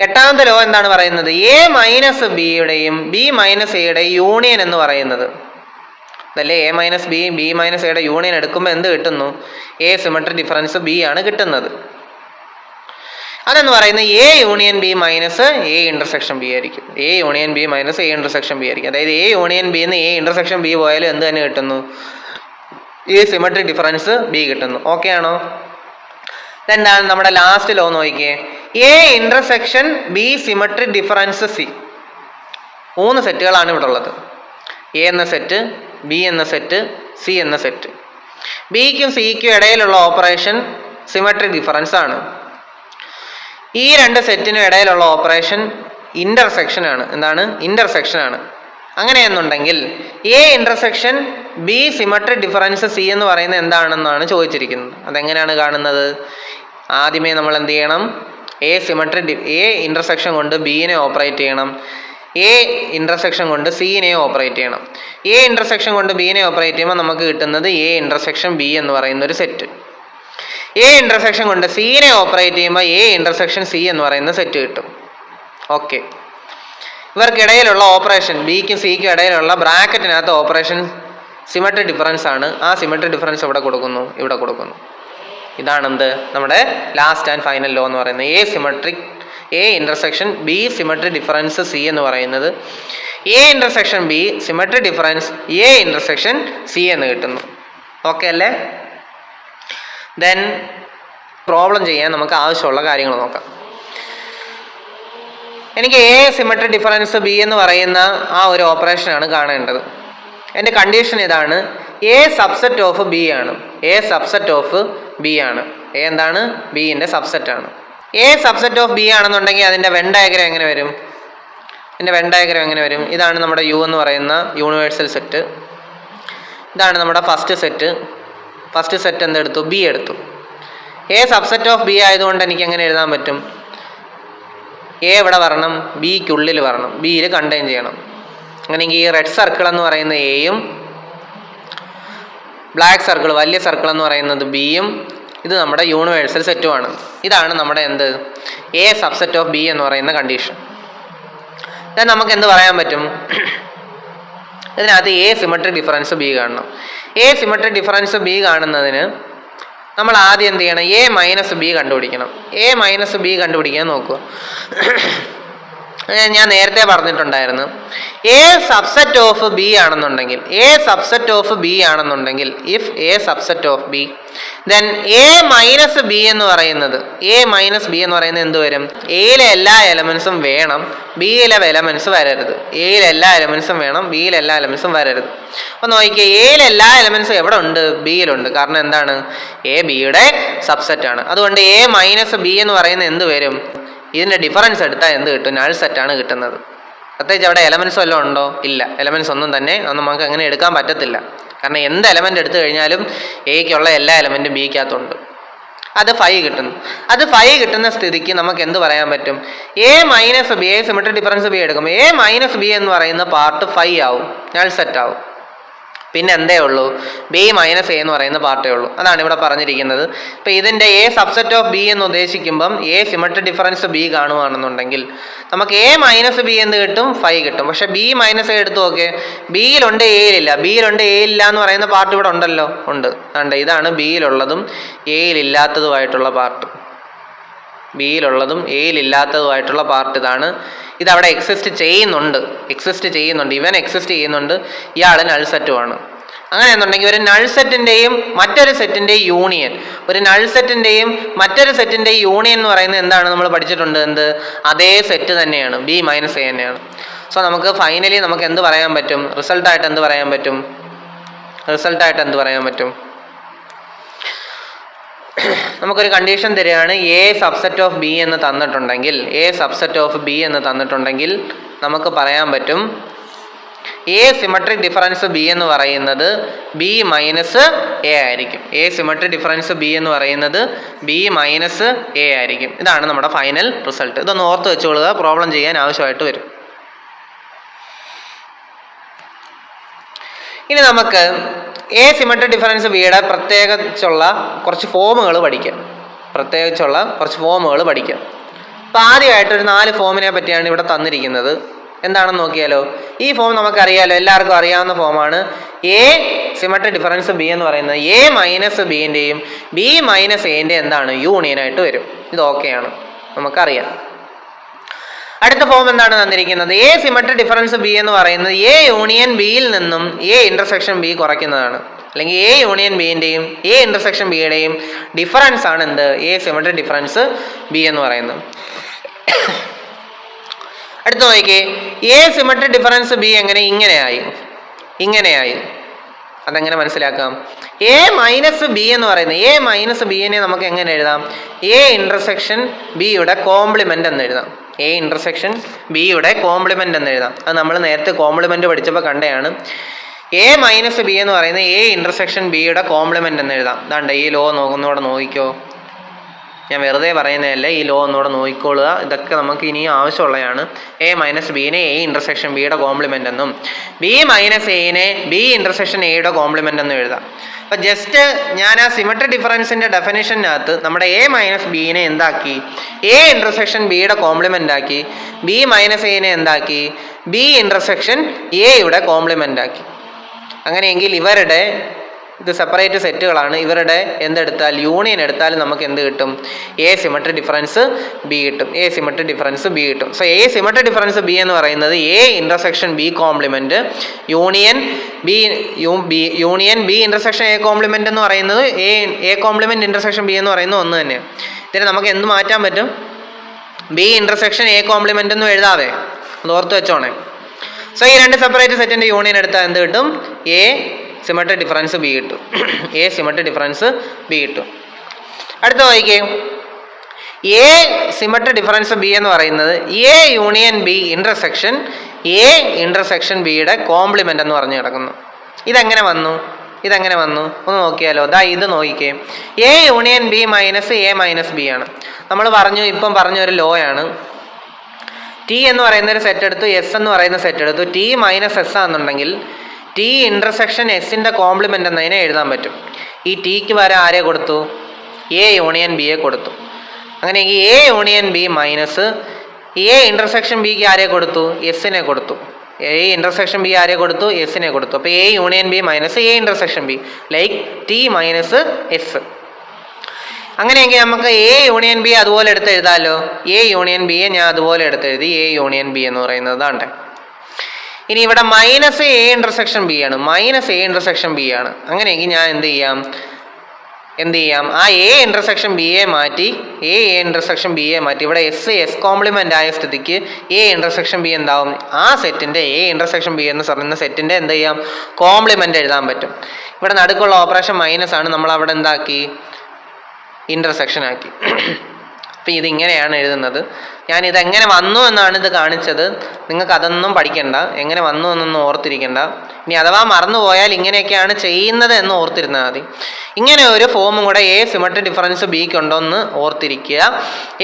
8ാമത്തെ ലോ എന്താണ് പറയുന്നത്, എ മൈനസ് ബിയുടെയും ബി മൈനസ് എയുടെയും യൂണിയൻ എന്ന് പറയുന്നത് അതല്ലേ. എ മൈനസ് ബിയും ബി മൈനസ് എയുടെ യൂണിയൻ എടുക്കുമ്പോൾ എന്ത് കിട്ടുന്നു, എ സിമെട്രി ഡിഫറൻസ് ബി ആണ് കിട്ടുന്നത്. അതെന്ന് പറയുന്നത് A union B minus A intersection B ആയിരിക്കും. A union B minus A intersection B ആയിരിക്കും. അതായത് എ യൂണിയൻ ബി എന്ന് എ ഇൻ്റർസെക്ഷൻ ബി പോയാലും എന്ത് തന്നെ കിട്ടുന്നു, ഈ സിമെട്രി ഡിഫറൻസ് ബി കിട്ടുന്നു. ഓക്കെ ആണോ? ഇതെന്താണ് നമ്മുടെ ലാസ്റ്റ് ലോ നോക്കിയേ. A intersection B symmetric difference C. 3 സെറ്റുകളാണ് ഇവിടെ ഉള്ളത്. എ എന്ന സെറ്റ്, ബി എന്ന സെറ്റ്, സി എന്ന സെറ്റ്. ബിക്കും സിക്കും ഇടയിലുള്ള ഓപ്പറേഷൻ സിമെട്രിക് ഡിഫറൻസ് ആണ്. ഈ 2 സെറ്റിനും ഇടയിലുള്ള ഓപ്പറേഷൻ ഇന്റർസെക്ഷൻ ആണ്. എന്താണ്? ഇന്റർസെക്ഷൻ ആണ്. അങ്ങനെയെന്നുണ്ടെങ്കിൽ A intersection B symmetric difference C എന്ന് പറയുന്നത് എന്താണെന്നാണ് ചോദിച്ചിരിക്കുന്നത്. അതെങ്ങനെയാണ് കാണുന്നത്? ആദ്യമേ നമ്മൾ എന്ത് ചെയ്യണം? എ ഇന്റർസെക്ഷൻ കൊണ്ട് ബിനെ ഓപ്പറേറ്റ് ചെയ്യണം, എ ഇന്റർസെക്ഷൻ കൊണ്ട് സിനെ ഓപ്പറേറ്റ് ചെയ്യണം. എ ഇന്റർസെക്ഷൻ കൊണ്ട് ബിനെ ഓപ്പറേറ്റ് ചെയ്യുമ്പോൾ നമുക്ക് കിട്ടുന്നത് എ ഇന്റർസെക്ഷൻ ബി എന്ന് പറയുന്ന ഒരു സെറ്റ്. എ ഇന്റർസെക്ഷൻ കൊണ്ട് സിനെ ഓപ്പറേറ്റ് ചെയ്യുമ്പോൾ എ ഇന്റർസെക്ഷൻ സി എന്ന് പറയുന്ന സെറ്റ് കിട്ടും. ഓക്കെ, ഇവർക്കിടയിലുള്ള ഓപ്പറേഷൻ ബിക്കും സിക്കും ഇടയിലുള്ള ബ്രാക്കറ്റിനകത്ത് ഓപ്പറേഷൻ സിമെട്രിക് ഡിഫറൻസ് ആണ്. ആ സിമെട്രിക് ഡിഫറൻസ് ഇവിടെ കൊടുക്കുന്നു, ഇവിടെ കൊടുക്കുന്നു. ഇതാണെന്ത്? നമ്മുടെ ലാസ്റ്റ് ആൻഡ് ഫൈനൽ ലോ എന്ന് പറയുന്നത്. A intersection B symmetric difference C എന്ന് പറയുന്നത് A intersection B symmetric difference A intersection C എന്ന് കിട്ടുന്നു. ഓക്കെ അല്ലേ? ദെൻ പ്രോബ്ലം ചെയ്യാൻ നമുക്ക് ആവശ്യമുള്ള കാര്യങ്ങൾ നോക്കാം. എനിക്ക് എ സിമെട്രിക് ഡിഫറൻസ് ബി എന്ന് പറയുന്ന ആ ഒരു ഓപ്പറേഷനാണ് കാണേണ്ടത്. എൻ്റെ കണ്ടീഷൻ ഇതാണ്: എ സബ്സെറ്റ് ഓഫ് ബി ആണ്. എ സബ്സെറ്റ് ഓഫ് ബി ആണ്. എ എന്താണ്? ബിൻ്റെ സബ്സെറ്റ് ആണ്. എ സബ്സെറ്റ് ഓഫ് ബി ആണെന്നുണ്ടെങ്കിൽ അതിൻ്റെ വെൻ ഡയഗ്രം എങ്ങനെ വരും? ഇതാണ് നമ്മുടെ യു എന്ന് പറയുന്ന യൂണിവേഴ്സൽ സെറ്റ്. ഇതാണ് നമ്മുടെ ഫസ്റ്റ് സെറ്റ് എന്തെടുത്തു? ബി എടുത്തു. എ സബ്സെറ്റ് ഓഫ് ബി ആയതുകൊണ്ട് എനിക്ക് എങ്ങനെ എഴുതാൻ പറ്റും? എ ഇവിടെ വരണം, ബിക്കുള്ളിൽ വരണം, ബിയിൽ കണ്ടെയ്ൻ ചെയ്യണം. അങ്ങനെയെങ്കിൽ ഈ റെഡ് സർക്കിൾ എന്ന് പറയുന്ന എയും ബ്ലാക്ക് സർക്കിൾ, വലിയ സർക്കിൾ എന്ന് പറയുന്നത് ബിയും, ഇത് നമ്മുടെ യൂണിവേഴ്സൽ സെറ്റുമാണ്. ഇതാണ് നമ്മുടെ എന്ത്? എ സബ്സെറ്റ് ഓഫ് ബി എന്ന് പറയുന്ന കണ്ടീഷൻ. then നമുക്ക് എന്ത് പറയാൻ പറ്റും? ഇതിനകത്ത് എ സിമെട്രിക് ഡിഫറൻസ് ബി കാണണം. എ സിമെട്രിക് ഡിഫറൻസ് ബി കാണുന്നതിന് നമ്മൾ ആദ്യം എന്ത് ചെയ്യണം? എ മൈനസ് ബി കണ്ടുപിടിക്കണം. എ മൈനസ് ബി കണ്ടുപിടിക്കാൻ നോക്കുക. ഞാൻ നേരത്തെ പറഞ്ഞിട്ടുണ്ടായിരുന്നു, എ സബ്സെറ്റ് ഓഫ് ബി ആണെന്നുണ്ടെങ്കിൽ if A subset of B then A minus B എന്ന് പറയുന്നത് എന്ത് വരും? എയിലെ എല്ലാ എലമെൻസും വേണം, ബിയിലെ എലമെൻസ് വരരുത്. എയിലെ എല്ലാ എലമെൻസും വേണം, ബിയിലെ എല്ലാ എലമെൻസും വരരുത്. അപ്പോൾ നോക്കിയേ, എയിലെ എല്ലാ എലമെൻസും എവിടെ ഉണ്ട്? ബിയിലുണ്ട്. കാരണം എന്താണ്? എ ബിയുടെ സബ്സെറ്റ് ആണ്. അതുകൊണ്ട് എ മൈനസ് ബി എന്ന് പറയുന്നത് എന്ത് വരും? ഇതിൻ്റെ ഡിഫറൻസ് എടുത്താൽ എന്ത് കിട്ടും? നൾ സെറ്റാണ് കിട്ടുന്നത്. പ്രത്യേകിച്ച് അവിടെ എലമെൻസ് വല്ലതും ഉണ്ടോ? ഇല്ല, എലമെൻസ് ഒന്നും തന്നെ നമുക്ക് അങ്ങനെ എടുക്കാൻ പറ്റത്തില്ല. കാരണം എന്ത് എലമെൻ്റ് എടുത്തു കഴിഞ്ഞാലും എയ്ക്കുള്ള എല്ലാ എലമെൻറ്റും ബിക്കകത്തുണ്ട്. അത് 5 കിട്ടുന്നു. അത് 5 കിട്ടുന്ന സ്ഥിതിക്ക് നമുക്ക് എന്ത് പറയാൻ പറ്റും? A minus B, A symmetric difference B എടുക്കും. എ മൈനസ് ബി എന്ന് പറയുന്ന പാർട്ട് 5 ആവും, നൾ സെറ്റ് ആവും. പിന്നെ എന്തേ ഉള്ളൂ? ബി മൈനസ് എ എന്ന് പറയുന്ന പാർട്ടേ ഉള്ളൂ. അതാണ് ഇവിടെ പറഞ്ഞിരിക്കുന്നത്. ഇപ്പം ഇതിൻ്റെ എ സബ്സെറ്റ് ഓഫ് ബി എന്ന് ഉദ്ദേശിക്കുമ്പം എ സിമെട്രിക് ഡിഫറൻസ് ബി കാണുകയാണെന്നുണ്ടെങ്കിൽ നമുക്ക് എ മൈനസ് ബി എന്ന് കിട്ടും, 5 കിട്ടും. പക്ഷെ ബി മൈനസ് എ എടുത്ത് നോക്കേ, ബിയിലുണ്ട് എയിലില്ല. ബിയിലുണ്ട് എയിലില്ല എന്ന് പറയുന്ന പാർട്ട് ഇവിടെ ഉണ്ടല്ലോ, ഉണ്ട്. അതുകൊണ്ട് ഇതാണ് ബിയിലുള്ളതും എയിലില്ലാത്തതുമായിട്ടുള്ള പാർട്ട്. ബിയിലുള്ളതും എയിലില്ലാത്തതുമായിട്ടുള്ള പാർട്ട് ഇതാണ്. ഇതവിടെ എക്സിസ്റ്റ് ചെയ്യുന്നുണ്ട്, ഇവൻ എക്സിസ്റ്റ് ചെയ്യുന്നുണ്ട്, ഇയാൾ നൾ സെറ്റുമാണ്. അങ്ങനെയെന്നുണ്ടെങ്കിൽ ഒരു നൾ സെറ്റിൻ്റെയും മറ്റൊരു സെറ്റിൻ്റെയും യൂണിയൻ, എന്ന് പറയുന്നത് എന്താണ്? നമ്മൾ പഠിച്ചിട്ടുണ്ട്. എന്ത്? അതേ സെറ്റ് തന്നെയാണ്, ബി മൈനസ് എ തന്നെയാണ്. സോ നമുക്ക് ഫൈനലി നമുക്ക് എന്ത് പറയാൻ പറ്റും? റിസൾട്ടായിട്ട് എന്ത് പറയാൻ പറ്റും? നമുക്കൊരു കണ്ടീഷൻ തരികയാണ്. എ സബ്സെറ്റ് ഓഫ് ബി എന്ന് തന്നിട്ടുണ്ടെങ്കിൽ നമുക്ക് പറയാൻ പറ്റും എ സിമെട്രിക് ഡിഫറൻസ് ബി എന്ന് പറയുന്നത് ബി മൈനസ് എ ആയിരിക്കും. ഇതാണ് നമ്മുടെ ഫൈനൽ റിസൾട്ട്. ഇതൊന്ന് ഓർത്ത് വെച്ചോളുക, പ്രോബ്ലം ചെയ്യാൻ ആവശ്യമായിട്ട് വരും. ഇനി നമുക്ക് എ സിമെട്രിക് ഡിഫറൻസ് ബിയുടെ പ്രത്യേകിച്ചുള്ള കുറച്ച് ഫോമുകൾ പഠിക്കാം. അപ്പോൾ ആദ്യമായിട്ടൊരു 4 ഫോമിനെ പറ്റിയാണ് ഇവിടെ തന്നിരിക്കുന്നത്. എന്താണെന്ന് നോക്കിയാലോ. ഈ ഫോം നമുക്കറിയാലോ, എല്ലാവർക്കും അറിയാവുന്ന ഫോമാണ്. എ സിമെട്രിക് ഡിഫറൻസ് ബി എന്ന് പറയുന്നത് എ മൈനസ് ബിൻ്റെയും ബി മൈനസ് എൻ്റെയും എന്താണ്? യൂണിയനായിട്ട് വരും. ഇത് ഓക്കെയാണ്, നമുക്കറിയാം. അടുത്ത ഫോം എന്താണ് തന്നിരിക്കുന്നത്? എ സിമെട്രിക് ഡിഫറൻസ് ബി എന്ന് പറയുന്നത് എ യൂണിയൻ ബിയിൽ നിന്നും എ ഇന്റർസെക്ഷൻ ബി കുറയ്ക്കുന്നതാണ്. അല്ലെങ്കിൽ എ യൂണിയൻ ബിന്റെയും എ ഇന്റർസെക്ഷൻ ബിയുടെയും ഡിഫറൻസ് ആണ് എന്ത്? എ സിമെട്രിക് ഡിഫറൻസ് ബി എന്ന് പറയുന്നത്. അടുത്ത നോക്കിക്കേ, എ സിമെട്രിക് ഡിഫറൻസ് ബി എങ്ങനെ ഇങ്ങനെയായി അതെങ്ങനെ മനസ്സിലാക്കാം? എ മൈനസ് ബി എന്ന് പറയുന്നത്, എ മൈനസ് ബിനെ നമുക്ക് എങ്ങനെ എഴുതാം? എ ഇന്റർസെക്ഷൻ ബിയുടെ കോംപ്ലിമെന്റ് എന്ന് എഴുതാം. എ ഇന്റർസെക്ഷൻ ബിയുടെ കോംപ്ലിമെന്റ് എന്ന് എഴുതാം. അത് നമ്മൾ നേരത്തെ കോംപ്ലിമെന്റ് പഠിച്ചപ്പോൾ കണ്ടതാണ്. എ മൈനസ് ബി എന്ന് പറയുന്നത് എ ഇന്റർസെക്ഷൻ ബിയുടെ കോംപ്ലിമെന്റ് എന്ന് എഴുതാം. അതാണ്ട് ഈ ലോ ഒന്നുകൂടെ നോക്കിക്കോ, ഞാൻ വെറുതെ പറയുന്നതല്ല, ഈ ലോ ഒന്നുകൂടെ നോക്കിക്കൊള്ളുക. ഇതൊക്കെ നമുക്ക് ഇനി ആവശ്യമുള്ളതാണ്. എ മൈനസ് ബിനെ എ ഇന്റർസെക്ഷൻ ബിയുടെ കോംപ്ലിമെന്റ് എന്നും ബി മൈനസ് എനെ ബി ഇന്റർസെക്ഷൻ എയുടെ കോംപ്ലിമെന്റ് എന്നും എഴുതാം. അപ്പം ജസ്റ്റ് ഞാൻ ആ സിമെട്രിക് ഡിഫറൻസിന്റെ ഡെഫിനേഷനകത്ത് നമ്മുടെ എ മൈനസ് ബിനെ എന്താക്കി? എ ഇന്റർസെക്ഷൻ ബിയുടെ കോംപ്ലിമെന്റ് ആക്കി. ബി മൈനസ് എനെ എന്താക്കി? ബി ഇന്റർസെക്ഷൻ എയുടെ കോംപ്ലിമെന്റ് ആക്കി. അങ്ങനെയെങ്കിൽ ഇവരുടെ ഇത് സെപ്പറേറ്റ് സെറ്റുകളാണ്. ഇവരുടെ എന്തെടുത്താൽ യൂണിയൻ എടുത്താൽ നമുക്ക് എന്ത് കിട്ടും? എ സിമെട്രിക് ഡിഫറൻസ് ബി കിട്ടും. എ സിമെട്രിക് ഡിഫറൻസ് ബി കിട്ടും. So A symmetric difference B എന്ന് പറയുന്നത് A intersection B complement union B intersection A complement എന്ന് പറയുന്നത് എ കോംപ്ലിമെന്റ് ഇന്റർസെക്ഷൻ ബി എന്ന് പറയുന്നത് ഒന്ന് തന്നെയാണ്. ഇതിന് നമുക്ക് എന്ത് മാറ്റാൻ പറ്റും? ബി ഇന്റർസെക്ഷൻ എ കോംപ്ലിമെന്റ് എന്ന് എഴുതാതെ അത് ഓർത്ത് വെച്ചോണേ. സോ ഈ രണ്ട് സെപ്പറേറ്റ് സെറ്റിന്റെ യൂണിയൻ എടുത്താൽ എന്ത് കിട്ടും? എ സിമെട്രിക് ഡിഫറൻസ് ബി കിട്ടും. എ സിമെട്രിക് ഡിഫറൻസ് ബി കിട്ടും. അടുത്ത നോക്കിക്കേ, എ സിമെട്രിക് ഡിഫറൻസ് ബി എന്ന് പറയുന്നത് A union B intersection A intersection ബിയുടെ കോംപ്ലിമെന്റ് എന്ന് പറഞ്ഞു കിടക്കുന്നു. ഇതെങ്ങനെ വന്നു? ഒന്ന് നോക്കിയാലോ. ഇത് നോക്കിക്കേ, A union B minus A minus B ആണ്. നമ്മൾ ഇപ്പം പറഞ്ഞ ഒരു ലോ ആണ്. ടി എന്ന് പറയുന്ന ഒരു സെറ്റ് എടുത്തു, എസ് എന്ന് പറയുന്ന സെറ്റ് എടുത്തു. ടി മൈനസ് എസ് ആണെന്നുണ്ടെങ്കിൽ ടി ഇന്റർസെക്ഷൻ എസിൻ്റെ കോംപ്ലിമെന്റ് എന്നതിനെ എഴുതാൻ പറ്റും. ഈ ടിക്ക് വരെ ആരെ കൊടുത്തു? എ യൂണിയൻ ബിയെ കൊടുത്തു. അങ്ങനെയെങ്കിൽ A union B minus A intersection ബിക്ക് ആരെ കൊടുത്തു? എസിനെ കൊടുത്തു. എ ഇന്റർസെക്ഷൻ ബി ആരെ കൊടുത്തു? എസിനെ കൊടുത്തു. അപ്പോൾ A union B minus A intersection be like T minus S. അങ്ങനെയെങ്കിൽ നമുക്ക് എ യൂണിയൻ ബി അതുപോലെ എടുത്ത് എഴുതാമല്ലോ. എ യൂണിയൻ ബിയെ ഞാൻ അതുപോലെ എടുത്തെഴുതി. എ യൂണിയൻ ബി എന്ന് പറയുന്നത് ഇതാണ്ട്. ഇനി ഇവിടെ മൈനസ് എ ഇന്റർസെക്ഷൻ ബി ആണ്. അങ്ങനെയെങ്കിൽ ഞാൻ എന്ത് ചെയ്യാം? ആ എ ഇന്റർസെക്ഷൻ ബിയെ മാറ്റി ഇവിടെ എസ് കോംപ്ലിമെന്റ് ആയ സ്ഥിതിക്ക് എ ഇന്റർസെക്ഷൻ ബി എന്താവും? ആ സെറ്റിന്റെ എ ഇന്റർസെക്ഷൻ ബി എന്ന് പറയുന്ന സെറ്റിന്റെ എന്ത് ചെയ്യാം? കോംപ്ലിമെന്റ് എഴുതാൻ പറ്റും. ഇവിടെ നടുക്കുള്ള ഓപ്പറേഷൻ മൈനസ് ആണ്, നമ്മൾ അവിടെ എന്താക്കി? ഇന്റർസെക്ഷൻ ആക്കി. അപ്പം ഇതിങ്ങനെയാണ് എഴുതുന്നത്. ഞാനിതെങ്ങനെ വന്നു എന്നാണ് ഇത് കാണിച്ചത്. നിങ്ങൾക്ക് അതൊന്നും പഠിക്കണ്ട, എങ്ങനെ വന്നു എന്നൊന്നും ഓർത്തിരിക്കണ്ട. ഇനി അഥവാ മറന്നുപോയാൽ ഇങ്ങനെയൊക്കെയാണ് ചെയ്യുന്നത് എന്ന് ഓർത്തിരുന്നാൽ മതി. ഇങ്ങനെ ഒരു ഫോമും കൂടെ എ സിമെട്രിക് ഡിഫറൻസ് ബിക്ക് ഉണ്ടോയെന്ന് ഓർത്തിരിക്കുക.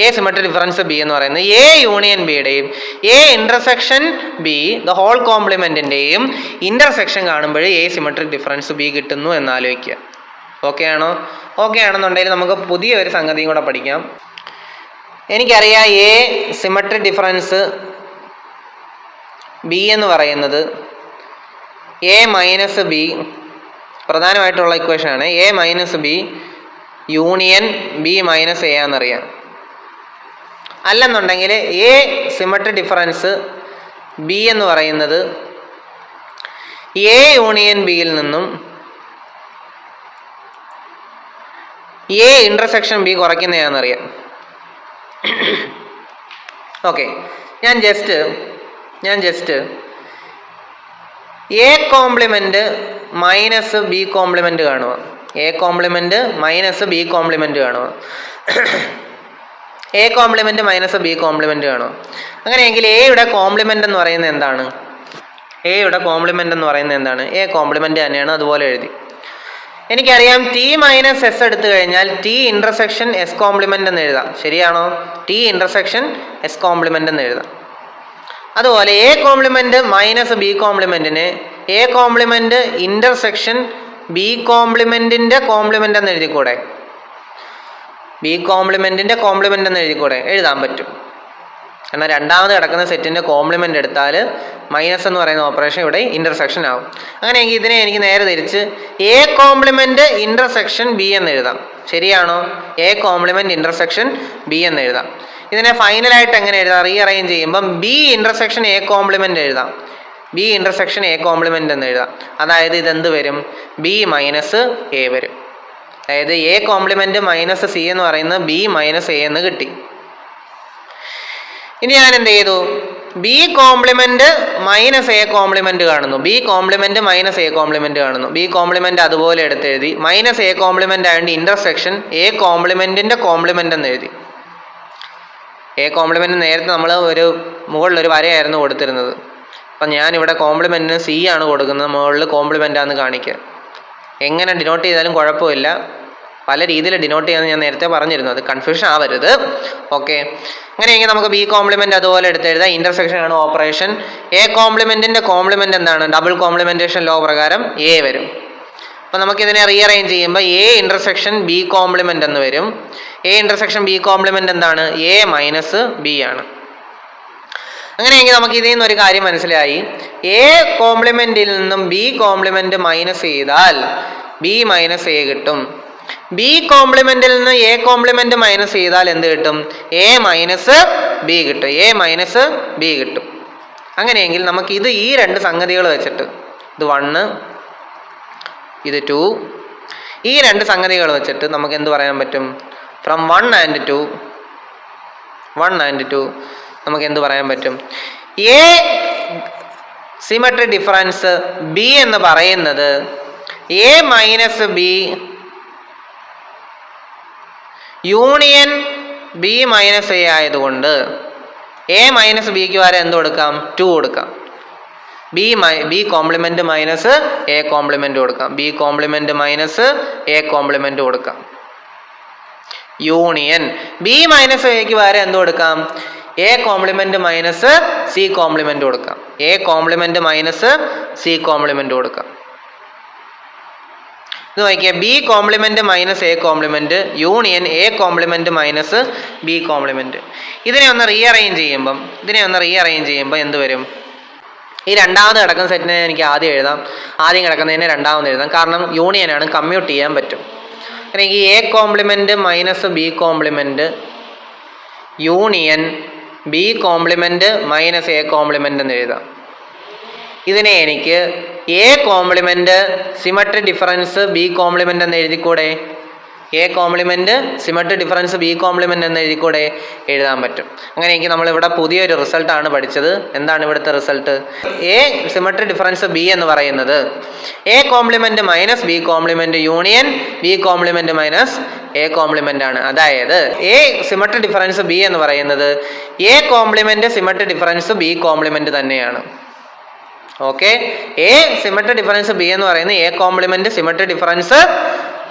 എ സിമെട്രിക് ഡിഫറൻസ് ബി എന്ന് പറയുന്നത് എ യൂണിയൻ ബിയുടെയും A intersection B the whole കോംപ്ലിമെന്റിൻ്റെയും ഇന്റർസെക്ഷൻ കാണുമ്പോൾ എ സിമെട്രിക് ഡിഫറൻസ് ബി കിട്ടുന്നു എന്നാലോചിക്കുക. ഓക്കെ ആണെന്നുണ്ടെങ്കിൽ നമുക്ക് പുതിയ ഒരു സംഗതിയും കൂടെ പഠിക്കാം. എനിക്കറിയാം എ സിമെട്രിക് ഡിഫറൻസ് ബി എന്ന് പറയുന്നത് എ മൈനസ് ബി പ്രധാനമായിട്ടുള്ള ഇക്വേഷനാണ്. A minus B union B minus A ആണെന്നറിയാം. അല്ലെന്നുണ്ടെങ്കിൽ എ സിമെട്രിക് ഡിഫറൻസ് ബി എന്ന് പറയുന്നത് എ യൂണിയൻ ബിയിൽ നിന്നും എ ഇന്റർസെക്ഷൻ ബി കുറയ്ക്കുന്നതാണെന്നറിയാം. ഓക്കെ, ഞാൻ just A complement minus B complement കാണുക. A complement minus B complement കാണുക. A complement minus B complement കാണുക. അങ്ങനെയെങ്കിൽ എയുടെ കോംപ്ലിമെന്റ് എന്ന് പറയുന്നത് എന്താണ്? എ കോംപ്ലിമെന്റ് തന്നെയാണ്, അതുപോലെ എഴുതി. എനിക്കറിയാം ടി മൈനസ് എസ് എടുത്തു കഴിഞ്ഞാൽ ടി ഇന്റർസെക്ഷൻ എസ് കോംപ്ലിമെന്റ് എന്ന് എഴുതാം. ശരിയാണോ? ടി ഇന്റർസെക്ഷൻ എസ് കോംപ്ലിമെന്റ് എന്ന് എഴുതാം. അതുപോലെ എ കോംപ്ലിമെന്റ് മൈനസ് ബി കോംപ്ലിമെന്റിന് എ കോംപ്ലിമെന്റ് ഇന്റർസെക്ഷൻ ബി കോംപ്ലിമെന്റിന്റെ കോംപ്ലിമെന്റ് എന്ന് എഴുതിക്കൂടെ? ബി കോംപ്ലിമെന്റിന്റെ കോംപ്ലിമെന്റ് എന്ന് എഴുതിക്കൂടെ? എഴുതാൻ പറ്റും. എന്നാൽ രണ്ടാമത് കിടക്കുന്ന സെറ്റിന്റെ കോംപ്ലിമെന്റ് എടുത്താൽ മൈനസ് എന്ന് പറയുന്ന ഓപ്പറേഷൻ ഇവിടെ ഇന്റർസെക്ഷൻ ആവും. അങ്ങനെയെങ്കിൽ ഇതിനെ എനിക്ക് നേരെ തിരിച്ച് എ കോംപ്ലിമെന്റ് ഇന്റർസെക്ഷൻ ബി എന്ന് എഴുതാം. ശരിയാണോ? എ കോംപ്ലിമെന്റ് ഇന്റർസെക്ഷൻ ബി എന്ന് എഴുതാം. ഇതിനെ ഫൈനലായിട്ട് എങ്ങനെ എഴുതാം? റീഅറേഞ്ച് ചെയ്യുമ്പം ബി ഇൻ്റർസെക്ഷൻ എ കോംപ്ലിമെൻ്റ് എഴുതാം. ബി ഇൻ്റർസെക്ഷൻ എ കോംപ്ലിമെൻ്റ് എന്ന് എഴുതാം. അതായത് ഇതെന്ത് വരും? ബി മൈനസ് എ വരും. അതായത് എ കോംപ്ലിമെൻ്റ് മൈനസ് സി എന്ന് പറയുന്നത് ബി മൈനസ് എ എന്ന് കിട്ടി. ഇനി ഞാൻ എന്ത് ചെയ്തു? B complement minus A complement കാണുന്നു. B complement minus A complement കാണുന്നു. ബി കോംപ്ലിമെൻ്റ് അതുപോലെ എടുത്തെഴുതി. മൈനസ് എ കോംപ്ലിമെൻ്റ് ആയതുകൊണ്ട് ഇൻ്റർസെക്ഷൻ എ കോംപ്ലിമെൻറ്റിൻ്റെ കോംപ്ലിമെൻ്റ് എന്ന് എഴുതി. എ കോംപ്ലിമെൻറ്റ് നേരത്തെ നമ്മൾ മുകളിലൊരു വരയായിരുന്നു കൊടുത്തിരുന്നത്. അപ്പം ഞാനിവിടെ കോംപ്ലിമെൻറ്റിന് സി ആണ് കൊടുക്കുന്നത്, മുകളിൽ കോംപ്ലിമെൻ്റാന്ന് കാണിക്കുക. എങ്ങനെ ഡിനോട്ട് ചെയ്താലും കുഴപ്പമില്ല, പല രീതിയിൽ ഡിനോട്ട് ചെയ്യാമെന്ന് ഞാൻ നേരത്തെ പറഞ്ഞിരുന്നു, അത് കൺഫ്യൂഷൻ ആവരുത്. ഓക്കെ, അങ്ങനെയെങ്കിൽ നമുക്ക് ബി കോംപ്ലിമെൻ്റ് അതുപോലെ എടുത്തെഴുതാം. ഇൻ്റർസെക്ഷൻ ആണ് ഓപ്പറേഷൻ. എ കോംപ്ലിമെൻറ്റിൻ്റെ കോംപ്ലിമെൻ്റ് എന്താണ്? ഡബിൾ കോംപ്ലിമെൻറ്റേഷൻ ലോ പ്രകാരം എ വരും. അപ്പം നമുക്കിതിനെ റീഅറേഞ്ച് ചെയ്യുമ്പോൾ എ ഇൻ്റർസെക്ഷൻ ബി കോംപ്ലിമെൻ്റ് എന്ന് വരും. എ ഇൻ്റർസെക്ഷൻ ബി കോംപ്ലിമെൻ്റ് എന്താണ്? എ മൈനസ് ബി ആണ്. അങ്ങനെയെങ്കിൽ നമുക്ക് ഇതിൽ നിന്നൊരു കാര്യം മനസ്സിലായി. എ കോംപ്ലിമെൻറ്റിൽ നിന്നും ബി കോംപ്ലിമെൻറ്റ് മൈനസ് ചെയ്താൽ ബി മൈനസ് എ കിട്ടും. ബി കോംപ്ലിമെൻറ്റിൽ നിന്ന് എ കോംപ്ലിമെൻറ്റ് മൈനസ് ചെയ്താൽ എന്ത് കിട്ടും? എ മൈനസ് ബി കിട്ടും. എ മൈനസ് ബി കിട്ടും. അങ്ങനെയെങ്കിൽ നമുക്ക് ഈ രണ്ട് സംഗതികൾ വെച്ചിട്ട്, ഇത് 1 ഇത് 2, ഈ രണ്ട് സംഗതികൾ വെച്ചിട്ട് നമുക്ക് എന്ത് പറയാൻ പറ്റും? ഫ്രം 1 and 2 നമുക്ക് എന്ത് പറയാൻ പറ്റും? എ സിമെട്രി ഡിഫറൻസ് ബി എന്ന് പറയുന്നത് A minus B union B minus A ആയതുകൊണ്ട് എ മൈനസ് ബിക്ക് വരെ എന്ത് കൊടുക്കാം? 2 കൊടുക്കാം. B complement minus A complement കൊടുക്കാം. B complement minus A complement കൊടുക്കാം. യൂണിയൻ ബി മൈനസ് എക്ക് വരെ എന്ത് കൊടുക്കാം? A complement minus C complement കൊടുക്കാം. A complement minus C complement കൊടുക്കാം. ഇത് നോക്കിയാൽ B complement minus A complement union A complement minus B complement. ഇതിനെ ഒന്ന് റീഅറേഞ്ച് ചെയ്യുമ്പോൾ എന്ത് വരും? ഈ രണ്ടാമത് കിടക്കുന്ന സെറ്റിനെ എനിക്ക് ആദ്യം എഴുതാം, ആദ്യം കിടക്കുന്നതിനെ രണ്ടാമത് എഴുതാം. കാരണം യൂണിയനാണ്, കമ്മ്യൂട്ട് ചെയ്യാൻ പറ്റും. അല്ലെങ്കിൽ A complement minus B complement union B complement minus A complement എന്ന് എഴുതാം. ഇതിനെ എനിക്ക് A complement symmetry difference B complement എന്ന് എഴുതിക്കൂടെ? A complement symmetry difference B complement എന്ന് എഴുതിക്കൂടെ? എഴുതാൻ പറ്റും. അങ്ങനെയെങ്കിൽ നമ്മളിവിടെ പുതിയൊരു റിസൾട്ടാണ് പഠിച്ചത്. എന്താണ് ഇവിടുത്തെ result? A symmetry difference B എന്ന് പറയുന്നത് A complement minus B complement union B complement minus A complement ആണ്. അതായത് എ സിമെട്രി ഡിഫറൻസ് ബി എന്ന് പറയുന്നത് A complement symmetry difference B complement തന്നെയാണ്. Okay, A symmetry difference B എന്ന് പറയുന്നത് A complement symmetry difference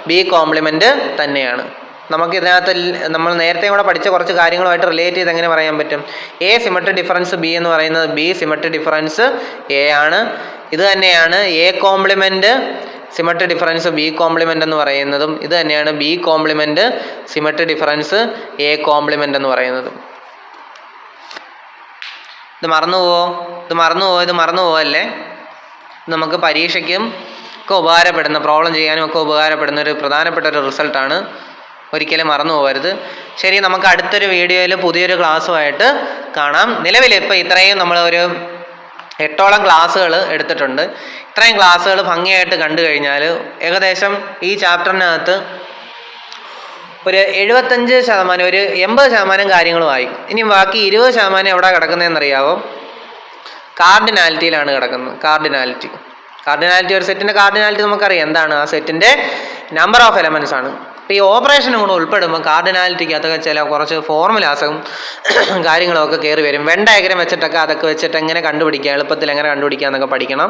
B complement തന്നെയാണ്. നമുക്ക് ഇതിനകത്ത് നമ്മൾ നേരത്തെ കൂടെ പഠിച്ച കുറച്ച് കാര്യങ്ങളുമായിട്ട് റിലേറ്റ് ചെയ്ത് എങ്ങനെ പറയാൻ പറ്റും? എ സിമെട്രി ഡിഫറൻസ് ബി എന്ന് പറയുന്നത് ബി സിമെട്രി ഡിഫറൻസ് എ ആണ്. ഇത് തന്നെയാണ് A complement symmetry difference B complement എന്ന് പറയുന്നതും ഇത് തന്നെയാണ് B compliment symmetry difference A compliment എന്ന് പറയുന്നതും. ഇത് മറന്നു പോവല്ലേ? നമുക്ക് പരീക്ഷയ്ക്കും ഒക്കെ ഉപകാരപ്പെടുന്ന, പ്രോബ്ലം ചെയ്യാനും ഒക്കെ ഉപകാരപ്പെടുന്ന ഒരു പ്രധാനപ്പെട്ട ഒരു റിസൾട്ടാണ്. ഒരിക്കലും മറന്നു പോകരുത്. ശരി, നമുക്ക് അടുത്തൊരു വീഡിയോയിൽ പുതിയൊരു ക്ലാസ്സുമായിട്ട് കാണാം. നിലവിൽ ഇപ്പോൾ ഇത്രയും നമ്മൾ ഒരു 8ഓളം ക്ലാസ്സുകൾ എടുത്തിട്ടുണ്ട്. ഇത്രയും ക്ലാസ്സുകൾ ഭംഗിയായിട്ട് കണ്ടു കഴിഞ്ഞാൽ ഏകദേശം ഈ ചാപ്റ്ററിനകത്ത് ഒരു 75%, ഒരു 80% കാര്യങ്ങളുമായി. ഇനി ബാക്കി 20% എവിടെ കിടക്കുന്നതെന്നറിയാവോ? കാർഡിനാലിറ്റിയിലാണ് കിടക്കുന്നത്. കാർഡിനാലിറ്റി ഒരു സെറ്റിൻ്റെ കാർഡിനാലിറ്റി നമുക്കറിയാം എന്താണ്? ആ സെറ്റിൻ്റെ നമ്പർ ഓഫ് എലമെൻറ്റ്സ് ആണ്. അപ്പോൾ ഈ ഓപ്പറേഷനും കൂടെ ഉൾപ്പെടുമ്പോൾ കാർഡിനാലിറ്റിക്ക് അതൊക്കെ കുറച്ച് ഫോർമുലാസും കാര്യങ്ങളൊക്കെ കയറി വരും. വെൻ ഡയഗ്രം വെച്ചിട്ടൊക്കെ അതൊക്കെ വെച്ചിട്ട് എങ്ങനെ കണ്ടുപിടിക്കുക, എളുപ്പത്തിൽ എങ്ങനെ കണ്ടുപിടിക്കുക എന്നൊക്കെ പഠിക്കണം.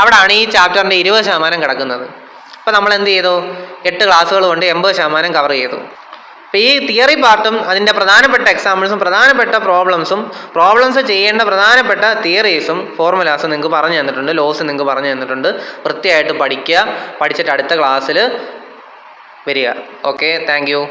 അവിടെയാണ് ഈ ചാപ്റ്ററിൻ്റെ 20% കിടക്കുന്നത്. അപ്പോൾ നമ്മൾ എന്ത് ചെയ്തു? 8 ക്ലാസ്സുകൾ കൊണ്ട് 80% കവർ ചെയ്തു. അപ്പോൾ ഈ തിയറി പാർട്ടും അതിൻ്റെ പ്രധാനപ്പെട്ട എക്സാമ്പിൾസും പ്രധാനപ്പെട്ട പ്രോബ്ലംസ് ചെയ്യേണ്ട പ്രധാനപ്പെട്ട തിയറീസും ഫോർമുലാസും നിങ്ങൾക്ക് പറഞ്ഞു തന്നിട്ടുണ്ട്, ലോസ് നിങ്ങൾക്ക് പറഞ്ഞു തന്നിട്ടുണ്ട്. വൃത്തിയായിട്ട് പഠിക്കുക, പഠിച്ചിട്ട് അടുത്ത ക്ലാസ്സിൽ വരിക. Okay, thank you.